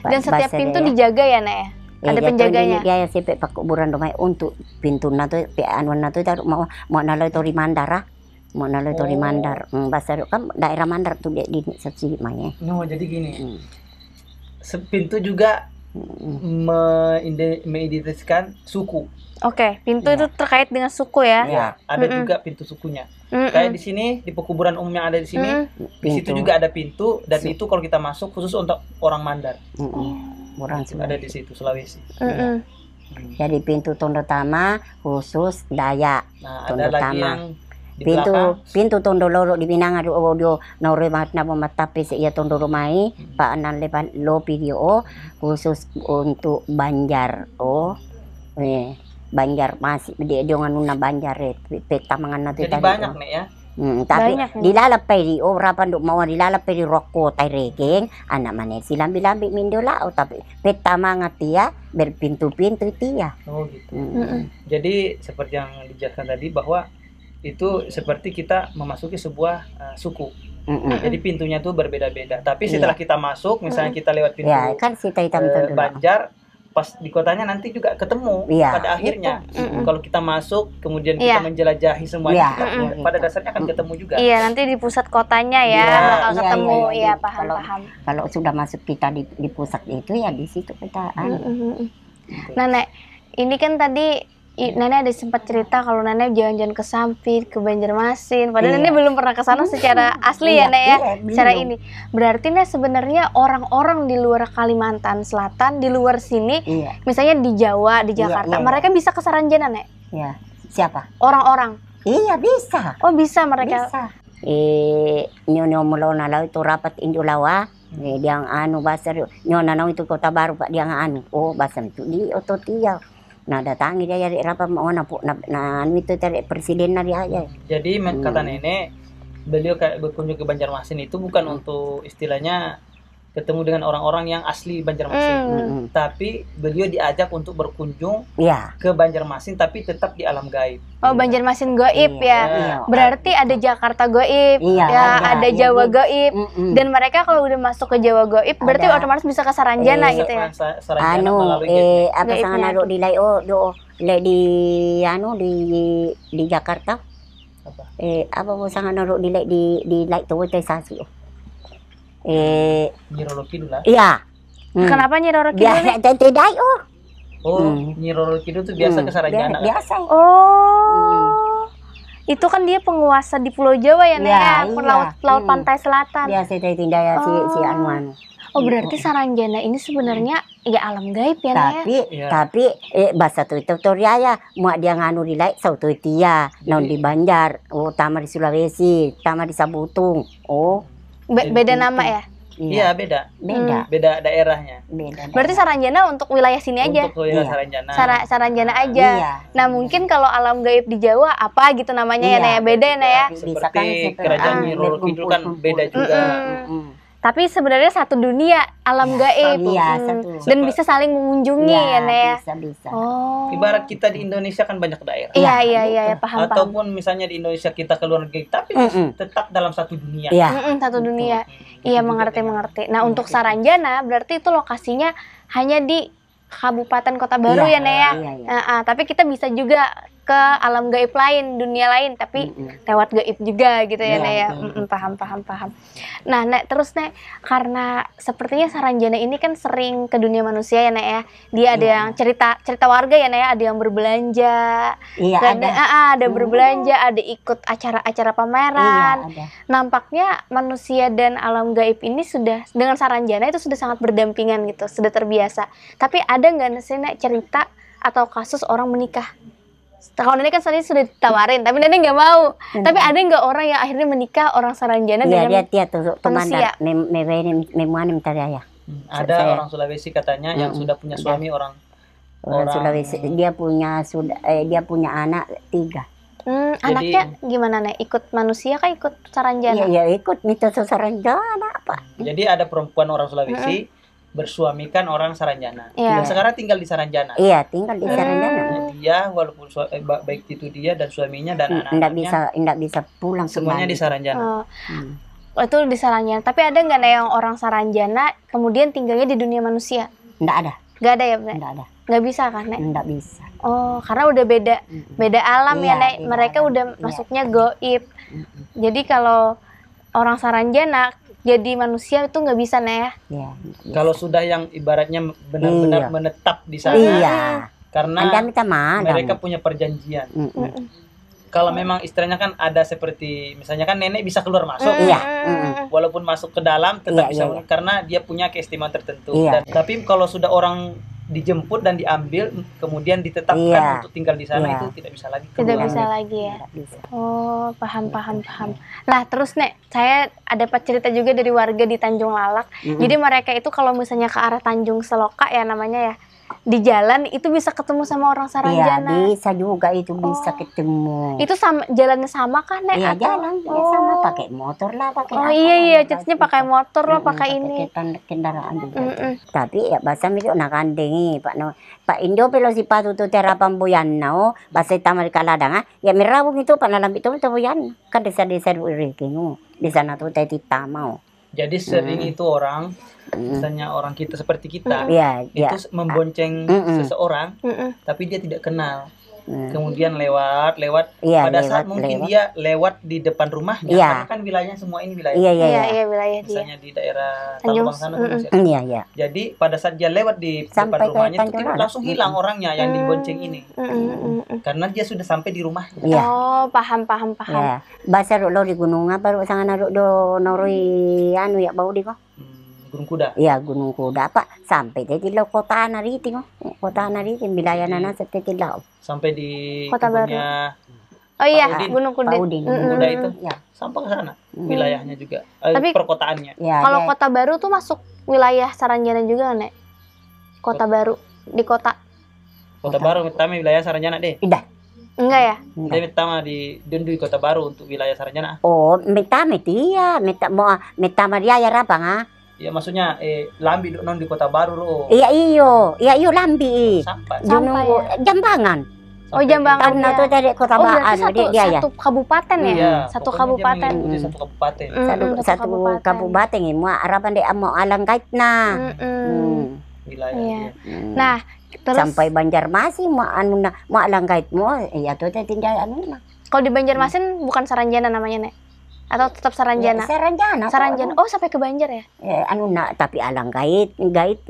Dan setiap pintu dijaga ya, Nek ya? Ada penjaganya. Dia sampai pak kuburan domai untuk pintu nato pe anuan nato taruh mau nalo tori mandara. Mau nalo tori mandar. Bahasa kan daerah mandar tuh di sisi maya. No, jadi gini. Pintu juga mengidentifikasikan suku. Oke, pintu itu terkait dengan suku ya. Iya, ada juga pintu sukunya. Kayak di sini di pekuburan umum yang ada di sini, di situ juga ada pintu dan itu kalau kita masuk khusus untuk orang Mandar. Orang ada di situ Sulawesi. Jadi pintu Tondo Tama khusus Dayak. Nah, ada lagi yang di pintu Tondo Loro di Minang ada audio nore mat na matapi sa iya Tondo Rumai paanan lepan lo video khusus untuk Banjar. Banjar masih dia dengan nuna Banjar peta mangan nanti. Jadi banyak nih ya. Tapi dilalapay di rapan do mau dilalapay di rokko tay regeng anak mana silambi-lambi mindola tapi peta mangat dia berpintu-pintu dia. Oh gitu. Jadi seperti yang dijelaskan tadi bahwa itu seperti kita memasuki sebuah suku. Jadi pintunya tuh berbeda-beda. Tapi setelah kita masuk, misalnya kita lewat pintu kan Banjar, pas di kotanya nanti juga ketemu pada akhirnya. Kalau kita masuk, kemudian kita menjelajahi semuanya, pada dasarnya akan ketemu juga. Iya, nanti di pusat kotanya bakal ketemu. Iya, paham. Kalau sudah masuk kita di pusat itu ya di situ kita. Nah, Nek, ini kan tadi Nenek ada sempat cerita kalau Nenek jalan-jalan ke Sampit, ke Banjarmasin. Padahal Nenek belum pernah ke sana secara asli ya, Nek ya. Secara ini. Berarti Nek sebenarnya orang-orang di luar Kalimantan Selatan, di luar sini, misalnya di Jawa, di Jakarta, mereka bisa ke Saranjana, Nek? Iya. Siapa? Orang-orang. Iya, bisa. Oh, bisa mereka. Bisa. Nyonya mulo na itu rapat Indolawa. Dia bahasa nyonya itu Kota Baru Pak dia bahasa itu di Ototia. Nah datangi dia dari rapat mau itu dari presiden dari aja. Jadi kata nenek beliau berkunjung ke Banjarmasin itu bukan untuk istilahnya ketemu dengan orang-orang yang asli Banjarmasin, tapi beliau diajak untuk berkunjung ke Banjarmasin tapi tetap di alam gaib. Oh, Banjarmasin goib ya. Berarti ada Jakarta goib, ada Jawa goib, dan mereka kalau udah masuk ke Jawa goib, berarti otomatis bisa ke Saranjana gitu ya. Apa sangat naruh di layo di Jakarta? Apa sangat naruh di tuh sasi. Nyi Roro Kidul lah. Iya. Kenapa Nyi Roro Kidul? Tidak. Nyi Roro Kidul tuh biasa ke Saranjana. Biasa. Itu kan dia penguasa di Pulau Jawa ya, Nek. Laut pantai selatan. Biasa tindak si Anwan. Oh, berarti Saranjana ini sebenarnya ya alam gaib ya, Nek. Tapi bahasa itu ya mau dia nganu di lain sautu dia non di Banjar, tama di Sulawesi, tama di Sabutung. Beda nama ya? Iya, beda daerahnya. Berarti Saranjana untuk wilayah sini aja? Untuk wilayah Saranjana. Saranjana aja. Nah, mungkin kalau alam gaib di Jawa apa gitu namanya ya, Nek? Beda ya, Nek ya? Seperti kerajaan Nyi Roro Kidul kan beda juga. Tapi sebenarnya satu dunia alam gaib. Dan bisa saling mengunjungi ya, Nek ya? Bisa. Ibarat kita di Indonesia kan banyak daerah. Iya, paham. Ataupun misalnya di Indonesia kita ke luar negeri, tapi tetap dalam satu dunia. Satu dunia. Iya, mengerti. Nah, untuk Saranjana berarti itu lokasinya hanya di Kabupaten Kota Baru ya, Nek ya? Tapi kita bisa juga ke alam gaib lain, dunia lain, tapi lewat gaib juga gitu ya, Nek ya? Paham. Nah, Nek, terus Nek, karena sepertinya Saranjana ini kan sering ke dunia manusia ya, Nek ya? Dia ada yang cerita warga ya, Nek ya? Ada yang berbelanja, ada berbelanja, ada ikut acara-acara pameran. Nampaknya manusia dan alam gaib ini sudah, dengan Saranjana itu sudah sangat berdampingan gitu, sudah terbiasa. Tapi ada nggak sih, Nek, cerita atau kasus orang menikah? Kalau Nenek kan sudah ditawarin, tapi Nenek nggak mau. Tapi ada nggak orang yang akhirnya menikah orang Saranjana dengan manusia? Ada orang Sulawesi katanya yang sudah punya suami orang Sulawesi. Dia punya anak 3. Anaknya gimana, Nek? Ikut manusia kah ikut Saranjana? Iya, ikut mitos Saranjana apa? Jadi ada perempuan orang Sulawesi bersuamikan orang Saranjana. Dan sekarang tinggal di Saranjana. Iya, tinggal di Saranjana. dia, walaupun baik itu dia dan suaminya dan anak-anaknya nggak bisa pulang semuanya kembali. di Saranjana. Itu di Saranjana. Tapi ada nggak nih yang orang Saranjana kemudian tinggalnya di dunia manusia? Nggak ada. Nggak ada ya, Nek? Nggak ada. Nggak bisa kan, Nek? Nggak bisa. Oh, karena udah beda alam ya, Nek. beda Mereka alam. udah masuknya goib. Jadi kalau orang Saranjana jadi manusia itu nggak bisa, Nek ya? Iya. Kalau sudah yang ibaratnya benar-benar menetap di sana, Iya. karena Anda minta maaf. mereka punya perjanjian. Kalau memang istilahnya kan ada seperti misalnya kan nenek bisa keluar masuk, Iya. walaupun masuk ke dalam tetap Iya, bisa iya. karena dia punya keistimewaan tertentu. Iya. Tapi kalau sudah orang dijemput dan diambil kemudian ditetapkan Iya. untuk tinggal di sana Iya. itu tidak bisa lagi Tidak keluar. bisa lagi ya. Nggak bisa. Oh, paham. Nah, terus Nek, saya ada cerita juga dari warga di Tanjung Lalak. Jadi mereka itu kalau misalnya ke arah Tanjung Seloka ya namanya ya, di jalan itu bisa ketemu sama orang Iya, Saranjana. bisa juga itu bisa ketemu. Itu sama jalannya sama kan, Nek? Iya, Atau- jalan ya sama pakai motor lah, pakai Oh apa iya, lah, ceritanya bisa. pakai motor lah, pakai ini. Kendaraan juga. Tapi ya bahasa itu nakandengi Pak no. Pak Indo pelo si patu tu terapan buyan nao, bahasa tamal kaladang ya merabung itu Pak nalam itu buyan. Kan desa-desa rikingu. Di sana tuh teti tamau. Jadi sering itu orang, misalnya orang kita seperti kita, Iya, iya. itu membonceng seseorang, tapi dia tidak kenal. Kemudian lewat, Iya, pada saat mungkin dia lewat di depan rumahnya, Iya. karena kan wilayahnya semua ini wilayah. Iya, iya, iya. Iya, wilayah dia. Misalnya di daerah Tanjung- Talubang sana tuh masih- Iya, iya. Jadi pada saat dia lewat di Sampai depan ke rumahnya itu Tanjung tiba- Lalak. langsung hilang orangnya yang dibonceng ini, karena dia sudah sampai di rumah. Iya. Oh, paham. Ya, bahasa lo di gunung apa lo sangat naruk do noroi anu ya bau di kok. Gunung Kuda. Iya Gunung Kuda Pak sampai tadi lo kota Nariti kok. Kota Nariti wilayah nana seperti lo. Sampai di Kota Baru. kebunnya Oh iya, Pak Udin. Gunung Kuda. Pak Udin. Gunung Kuda itu Ya. sampai ke sana wilayahnya juga, Tapi- perkotaannya. Ya, Kalau dia- Kota Baru tuh masuk wilayah Saranjana juga, Nek? Kota Baru di kota. Kota Baru pertama wilayah Saranjana deh. Udah. Enggak ya? Dia pertama di Dendui Kota Baru untuk wilayah Saranjana. Oh, minta dia, minta dia ya rapang ah. Ya maksudnya Lambi non di Kota Baru loh. Iya iyo lambi. Sampai Gunung Sampai Jambangan. Oh, Jambangan. Karena ya. tuh dari kota Oh, berarti Baan dia ya. satu kabupaten ya? Iya, Satu pokoknya dia kabupaten. mengikuti satu kabupaten. Satu kabupaten ini mau harapan dia mau alang kaitna. Wilayah Iya. dia. Nah, terus Sampai Banjarmasin mau anu mau alang kait mau ya tuh tindak anu nah. kalau di Banjarmasin bukan Saranjana namanya, Nek? Atau tetap Saranjana? Saranjana. Saranjana. Oh, sampai ke Banjar ya? Anu nak tapi alang kait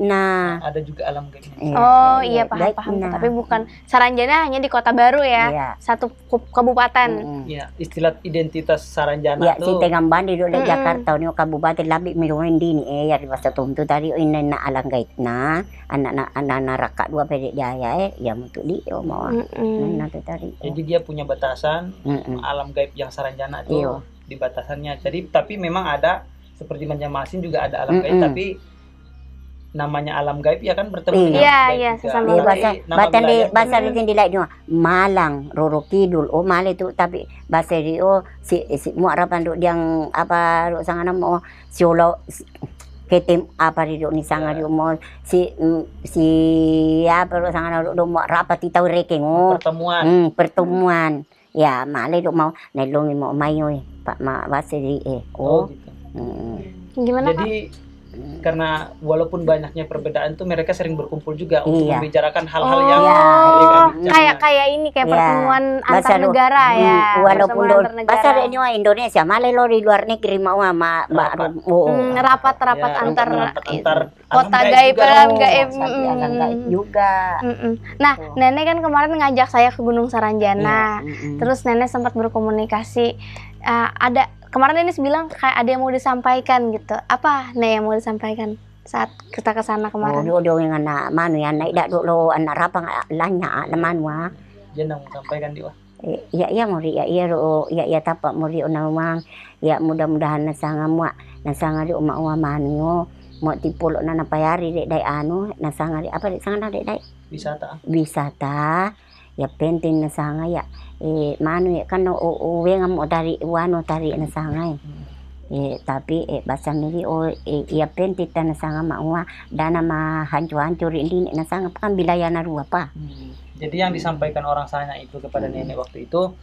nah. Ada juga alam gaibnya. Oh iya, paham. Tapi bukan Saranjana, hanya di Kota Baru ya. Iya. Satu kabupaten. Ya, istilah identitas Saranjana Ya si tuh Tengamban di dulu Jakarta ni kabupaten Labik miruin di ni ya di masa tu tadi ini na alang kait na anak raka dua pedek dia ya untuk dia mau. Nah tu tadi. jadi dia punya batasan alam gaib yang Saranjana Iya. tuh di batasannya. Jadi tapi memang ada seperti Banjarmasin juga ada alam gaib, tapi namanya alam gaib ya kan bertemu dengan Iya, gaib iya, juga. sesama Di Tapi bahasa nama bahasa di wilayah bahasa di dilai dua Malang Roro Kidul oh Male tu tapi bahasa di si mu harapan duk yang apa duk sangana mau siolo ketim apa di duk ni sanga di mau si apa duk sangana duk mau rapat tau reking pertemuan. pertemuan ya Male duk mau nelongi mau mayo Pak ma bahasa di Oh gitu. Gimana, Kak? Jadi karena walaupun banyaknya perbedaan tuh mereka sering berkumpul juga untuk Iya. membicarakan hal-hal yang Iya. mereka bicarakan. Kayak ini kayak Ya. pertemuan Bahasa antar lu- negara ya. walaupun Pertemuan antar negara. bahasa ini Indonesia Male lo di luar negeri mau sama Rapat. Rapat-rapat Ya, antar antar kota alam gaib juga. alam gaib. alam gaib juga. Nah, Tuh. Nenek kan kemarin ngajak saya ke Gunung Saranjana. Terus Nenek sempat berkomunikasi. Ada kemarin Nenek bilang kayak ada yang mau disampaikan gitu. Apa Nek yang mau disampaikan saat kita ke sana kemarin? do yang anak manu ya naik dak lo anak rapang lanya laman wa. Dia nang sampaikan dia. Ya muri ya ro ya tapak muri onawang ya mudah-mudahan nasanga mua nasanga di uma uma manyo mau tipulok na napayari dek dai anu nasanga di apa dek sanga dek dai wisata ya penting nasanga ya manu ya kan uwe ngam dari wano tari nasanga tapi bahasa miri ya penting nasanga maua dana ma hancur-hancur ini nasanga kan wilayah narua pa Jadi yang disampaikan orang sana itu kepada nenek waktu itu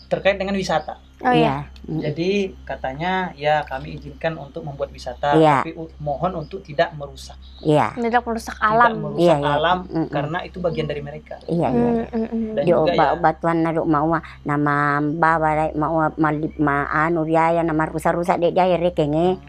terkait dengan wisata. Oh iya. Jadi katanya ya kami izinkan untuk membuat wisata, tapi mohon untuk tidak merusak. Iya. Tidak merusak alam. Tidak merusak alam karena itu bagian dari mereka. Iya. Dan Di juga ya, batuan naruk mau nama bawa mau malip anu riaya nama rusak-rusak dek jaya rekenge.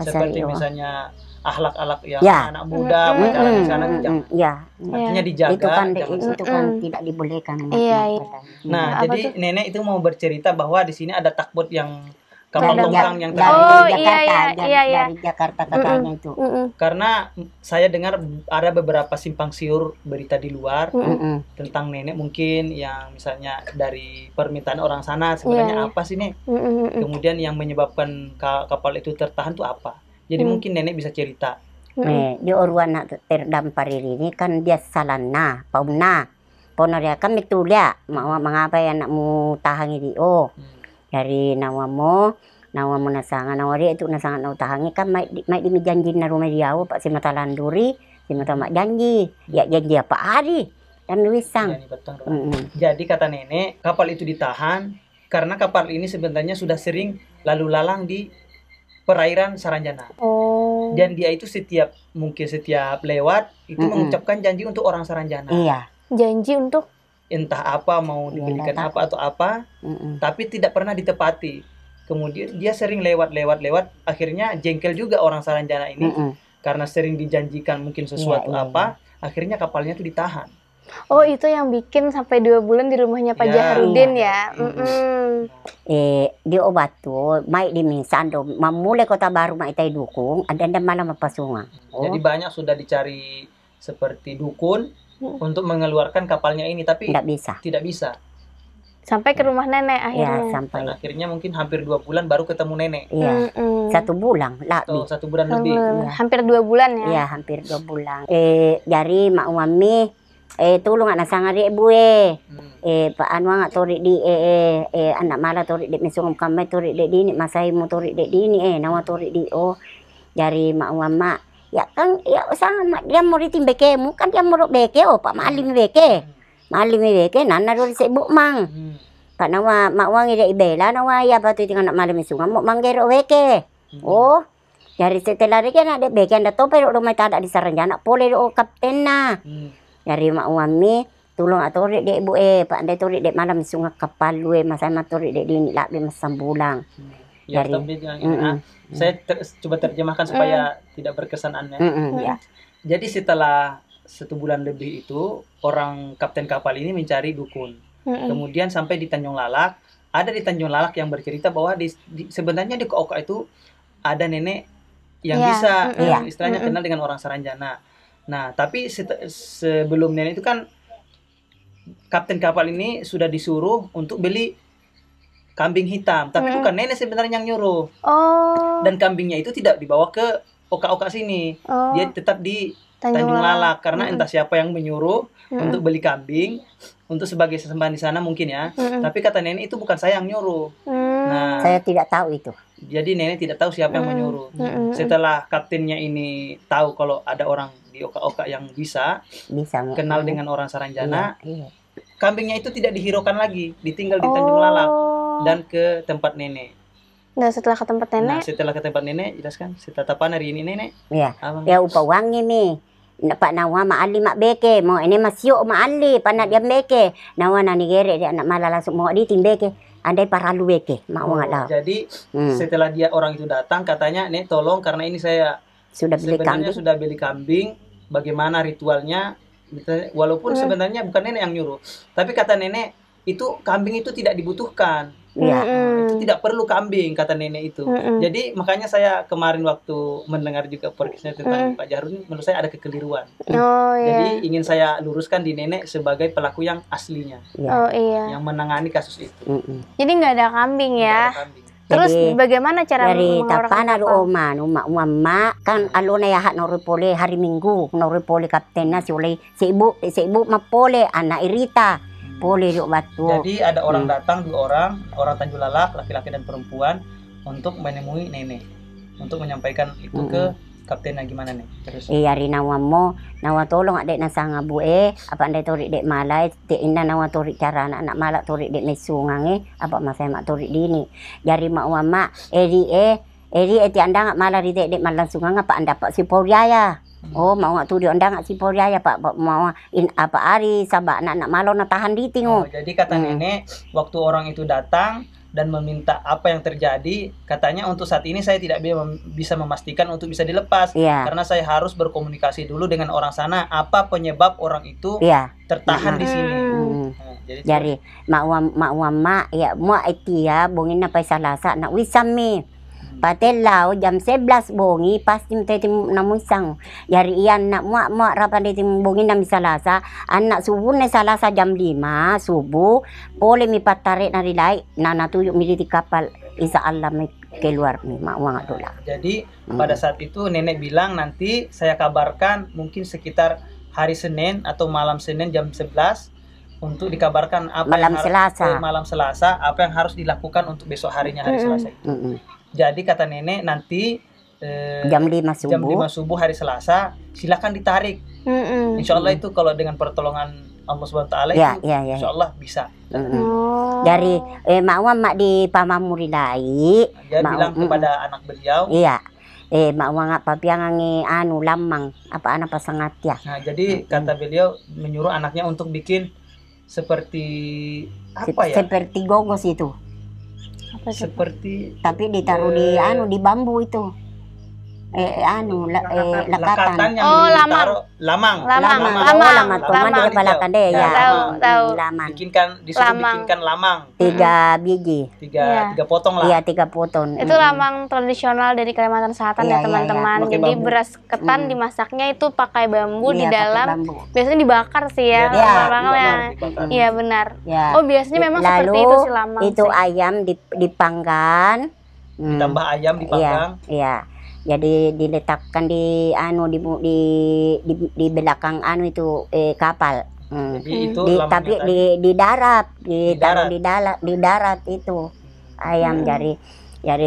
seperti misalnya akhlak-akhlak yang anak muda pacaran di sana artinya dijaga. Itu kan tidak dibolehkan. Iya. Nah, jadi nenek itu mau bercerita bahwa di sini ada takbut yang kapal longkang yang dari Jakarta katanya itu. Karena saya dengar ada beberapa simpang siur berita di luar tentang nenek mungkin yang misalnya dari permintaan orang sana sebenarnya apa sih nek? Kemudian yang menyebabkan kapal itu tertahan itu apa? Jadi mungkin nenek bisa cerita. Di orang nak terdampar ini kan dia salana, pauna. Pauna dia kan betulia, mau mengapa ya nakmu tahangi di dari nawamu nasangan nawari itu nasangan nau tahangi kan mai di janji na rumah dia pak si mata landuri, si mata mak janji. Ya janji apa hari? Dan wisang. Jadi kata nenek, kapal itu ditahan karena kapal ini sebenarnya sudah sering lalu lalang di perairan Saranjana. Dan dia itu setiap lewat itu mengucapkan janji untuk orang Saranjana. Iya. Janji untuk entah apa mau diberikan apa atau apa, tapi tidak pernah ditepati. Kemudian dia sering lewat, akhirnya jengkel juga orang Saranjana ini karena sering dijanjikan mungkin sesuatu akhirnya kapalnya itu ditahan. Oh, itu yang bikin sampai 2 bulan di rumahnya Pak Jaharudin ya. Di obat tuh, mai di Misando, memulai kota baru mai tai dukung, ada malam apa sungai. Jadi banyak sudah dicari seperti dukun untuk mengeluarkan kapalnya ini, tapi tidak bisa. Sampai ke rumah nenek akhirnya. Ya, sampai. Dan akhirnya mungkin hampir 2 bulan baru ketemu nenek. Iya. 1 bulan lebih. 1 bulan lebih. Hampir 2 bulan ya. Iya, hampir 2 bulan. Dari mak mami tulung anak sangat ibu pak anu ngak torik di anak mala torik di mesung kamai torik di ini masai mu torik di ini nawa torik di dari mak mama ya kan ya sangat mak dia mau ditimbeke mu kan dia mau beke pak malim beke nana dori sebuk mang pak nawa mak wangi de ibela nawa ya batu dengan anak malam mesung mau manggero beke dari setelah dia ada beke anda tope rumah tak ada di Saranjana boleh kapten na dari mak mami tulung atorik dek ibu pak anda torik dek malam sungai kapal luwe masa matorik dek dini labi masam bulang. Ya, tapi saya coba terjemahkan supaya tidak berkesan aneh. Ya. Jadi setelah 1 bulan lebih itu orang kapten kapal ini mencari dukun. Kemudian sampai di Tanjung Lalak. Ada di Tanjung Lalak yang bercerita bahwa sebenarnya di Koka itu ada nenek yang bisa istilahnya kenal dengan orang Saranjana. Nah, tapi sebelum nenek itu kan kapten kapal ini sudah disuruh untuk beli kambing hitam, tapi bukan nenek sebenarnya yang nyuruh. Dan kambingnya itu tidak dibawa ke oka-oka sini. Dia tetap di Tanjung Lalak karena entah siapa yang menyuruh untuk beli kambing untuk sebagai sesembahan di sana mungkin ya. Tapi kata nenek itu bukan saya yang nyuruh. Nah, saya tidak tahu itu. Jadi nenek tidak tahu siapa yang menyuruh. Setelah kaptennya ini tahu kalau ada orang di oka-oka yang bisa kenal dengan orang Saranjana, kambingnya itu tidak dihiraukan lagi, ditinggal di Tanjung Lalak dan ke tempat nenek. Nah, setelah ke tempat nenek, jelaskan. Setelah tapan hari ini nenek. Iya. Ya upah wangi nih. Pak nawa maali mak beke, mau ini masio maali, panak dia beke. Nawa nani gere dia anak malah langsung mau di tim beke. Andai paralu beke, mau nggak tahu. Jadi setelah dia orang itu datang, katanya nek tolong karena ini saya sudah beli kambing. Bagaimana ritualnya? Walaupun sebenarnya bukan nenek yang nyuruh, tapi kata nenek itu kambing itu tidak dibutuhkan. Itu tidak perlu kambing kata nenek itu. Jadi makanya saya kemarin waktu mendengar juga podcastnya tentang Pak Jaharudin, menurut saya ada kekeliruan. Jadi ingin saya luruskan di nenek sebagai pelaku yang aslinya, yang menangani kasus itu. Jadi nggak ada kambing ya. Terus jadi, bagaimana cara dari tapan ada oma mama kan alona ya hak noripole hari Minggu noripole kaptennya si ibu mapole anak Irita boleh yuk batu. Jadi ada orang datang 2 orang Tanjung Lalak laki-laki dan perempuan untuk menemui nenek untuk menyampaikan itu ke kaptennya gimana nih terus? Yari nawa mo, nawa tolong adek nasanga bue, apa andai torik dek malai, te inna nawa torik cara anak malak torik dek mesungange, apa masai mak torik dini. Yari mak wama, eri ti anda ngak malah di dek malang sungang apa anda pak si Poriaya. Oh mau ngak tu dia anda ngak si Poriaya pak mau apa ari sabak anak malo na tahan di tingo. Jadi kata nenek waktu orang itu datang dan meminta apa yang terjadi, katanya untuk saat ini saya tidak bisa memastikan untuk bisa dilepas, karena saya harus berkomunikasi dulu dengan orang sana apa penyebab orang itu tertahan di sini. Jadi mak ya mu itia bongin na pa salasa na wisami. Patelau jam 11 bongi pasti tim namusang. Yari iyan nak muak rapan tim bongi na misalasa. Anak subuh na salasa jam 5 subuh. Boleh mi patarik na rilay. Na natuyuk mi di kapal. Isa Allah mi keluar mi mauang dola. Jadi pada saat itu nenek bilang nanti saya kabarkan mungkin sekitar hari Senin atau malam Senin jam 11 untuk dikabarkan apa malam Selasa apa yang harus dilakukan untuk besok harinya hari Selasa itu. Jadi kata nenek nanti jam 5 subuh hari Selasa silakan ditarik. Insya Allah itu kalau dengan pertolongan Allah Subhanahu Wa Taala Insya Allah bisa. Dari mak di pamamurilai. Dia bilang kepada anak beliau. Iya. Mak ngak papiangangi anu lamang apa anak pasangat ya. Nah jadi kata beliau menyuruh anaknya untuk bikin seperti apa ya? Seperti gogos itu. Seperti tapi ditaruh di anu di bambu itu lekatan lamang di balakan deh ya tahu disuruh bikinkan lamang 3 biji 3 potong lah. Iya 3 potong itu lamang tradisional dari Kalimantan Selatan ya teman-teman. Jadi beras ketan dimasaknya itu pakai bambu di dalam biasanya dibakar sih ya iya benar. Oh biasanya memang seperti itu sih lamang itu sih. Ayam dipanggang ditambah ayam dipanggang jadi diletakkan di anu di belakang anu itu kapal. Jadi itu tapi di darat di darat itu ayam jadi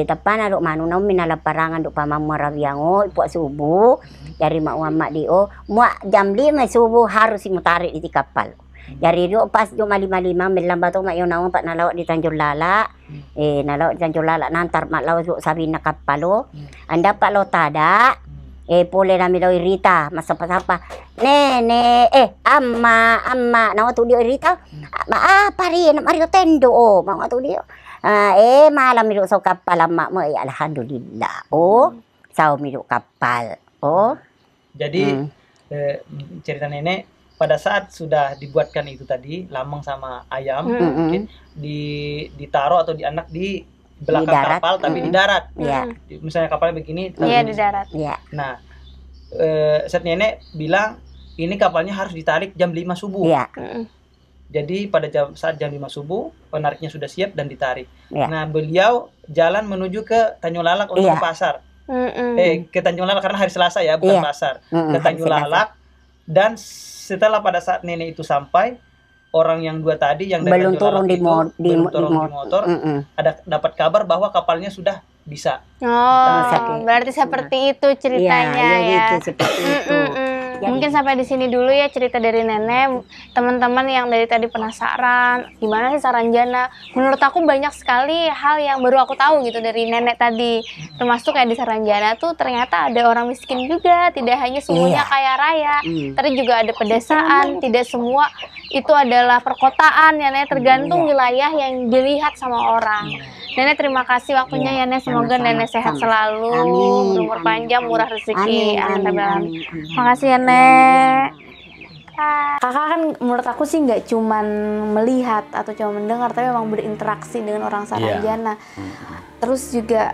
tepan aduk manu nau minala parangan duk pamamarawiango puak subuh jadi mak dio muak jam 5 subuh harus mutarik di kapal. Jadi do pas do 5:05 melambat mak yo naon pak nalawak di Tanjung Lala. Nalawak di Tanjung Lala nantar mak lawas do sabi na kapalo. Anda pak lo tada. Pole nami lo irita masapa nene amma nawa tu dio irita. Pari na Mario tendo mak tu dio. Malam miru so kapal mak mo alhamdulillah. Sao miru kapal. Jadi cerita nenek pada saat sudah dibuatkan itu tadi lamang sama ayam mungkin ditaruh atau dianak di belakang kapal tapi di darat. Misalnya kapalnya begini di darat. Nah saat nenek bilang ini kapalnya harus ditarik jam 5 subuh. Jadi pada saat jam 5 subuh penariknya sudah siap dan ditarik. Nah beliau jalan menuju ke Tanjung Lalak untuk ke pasar. Ke Tanjung Lalak karena hari Selasa ya bukan pasar. Ke Tanjung Lalak dan setelah pada saat nenek itu sampai orang yang 2 tadi yang belum turun di motor ada dapat kabar bahwa kapalnya sudah bisa. Berarti seperti itu ceritanya ya. Seperti itu. Mungkin sampai di sini dulu ya cerita dari nenek. Teman-teman yang dari tadi penasaran gimana sih Saranjana, menurut aku banyak sekali hal yang baru aku tahu gitu dari nenek tadi. Termasuk kayak di Saranjana tuh ternyata ada orang miskin juga, tidak hanya semuanya kaya raya. Tadi juga ada pedesaan, tidak semua itu adalah perkotaan ya Nenek, tergantung wilayah yang dilihat sama orang. Nenek terima kasih waktunya ya Nenek, semoga Nenek sehat selalu, berumur panjang, murah rezeki. Amin. Makasih ya Nek. Kakak kan menurut aku sih nggak cuman melihat atau cuma mendengar, tapi memang berinteraksi dengan orang Saranjana. Terus juga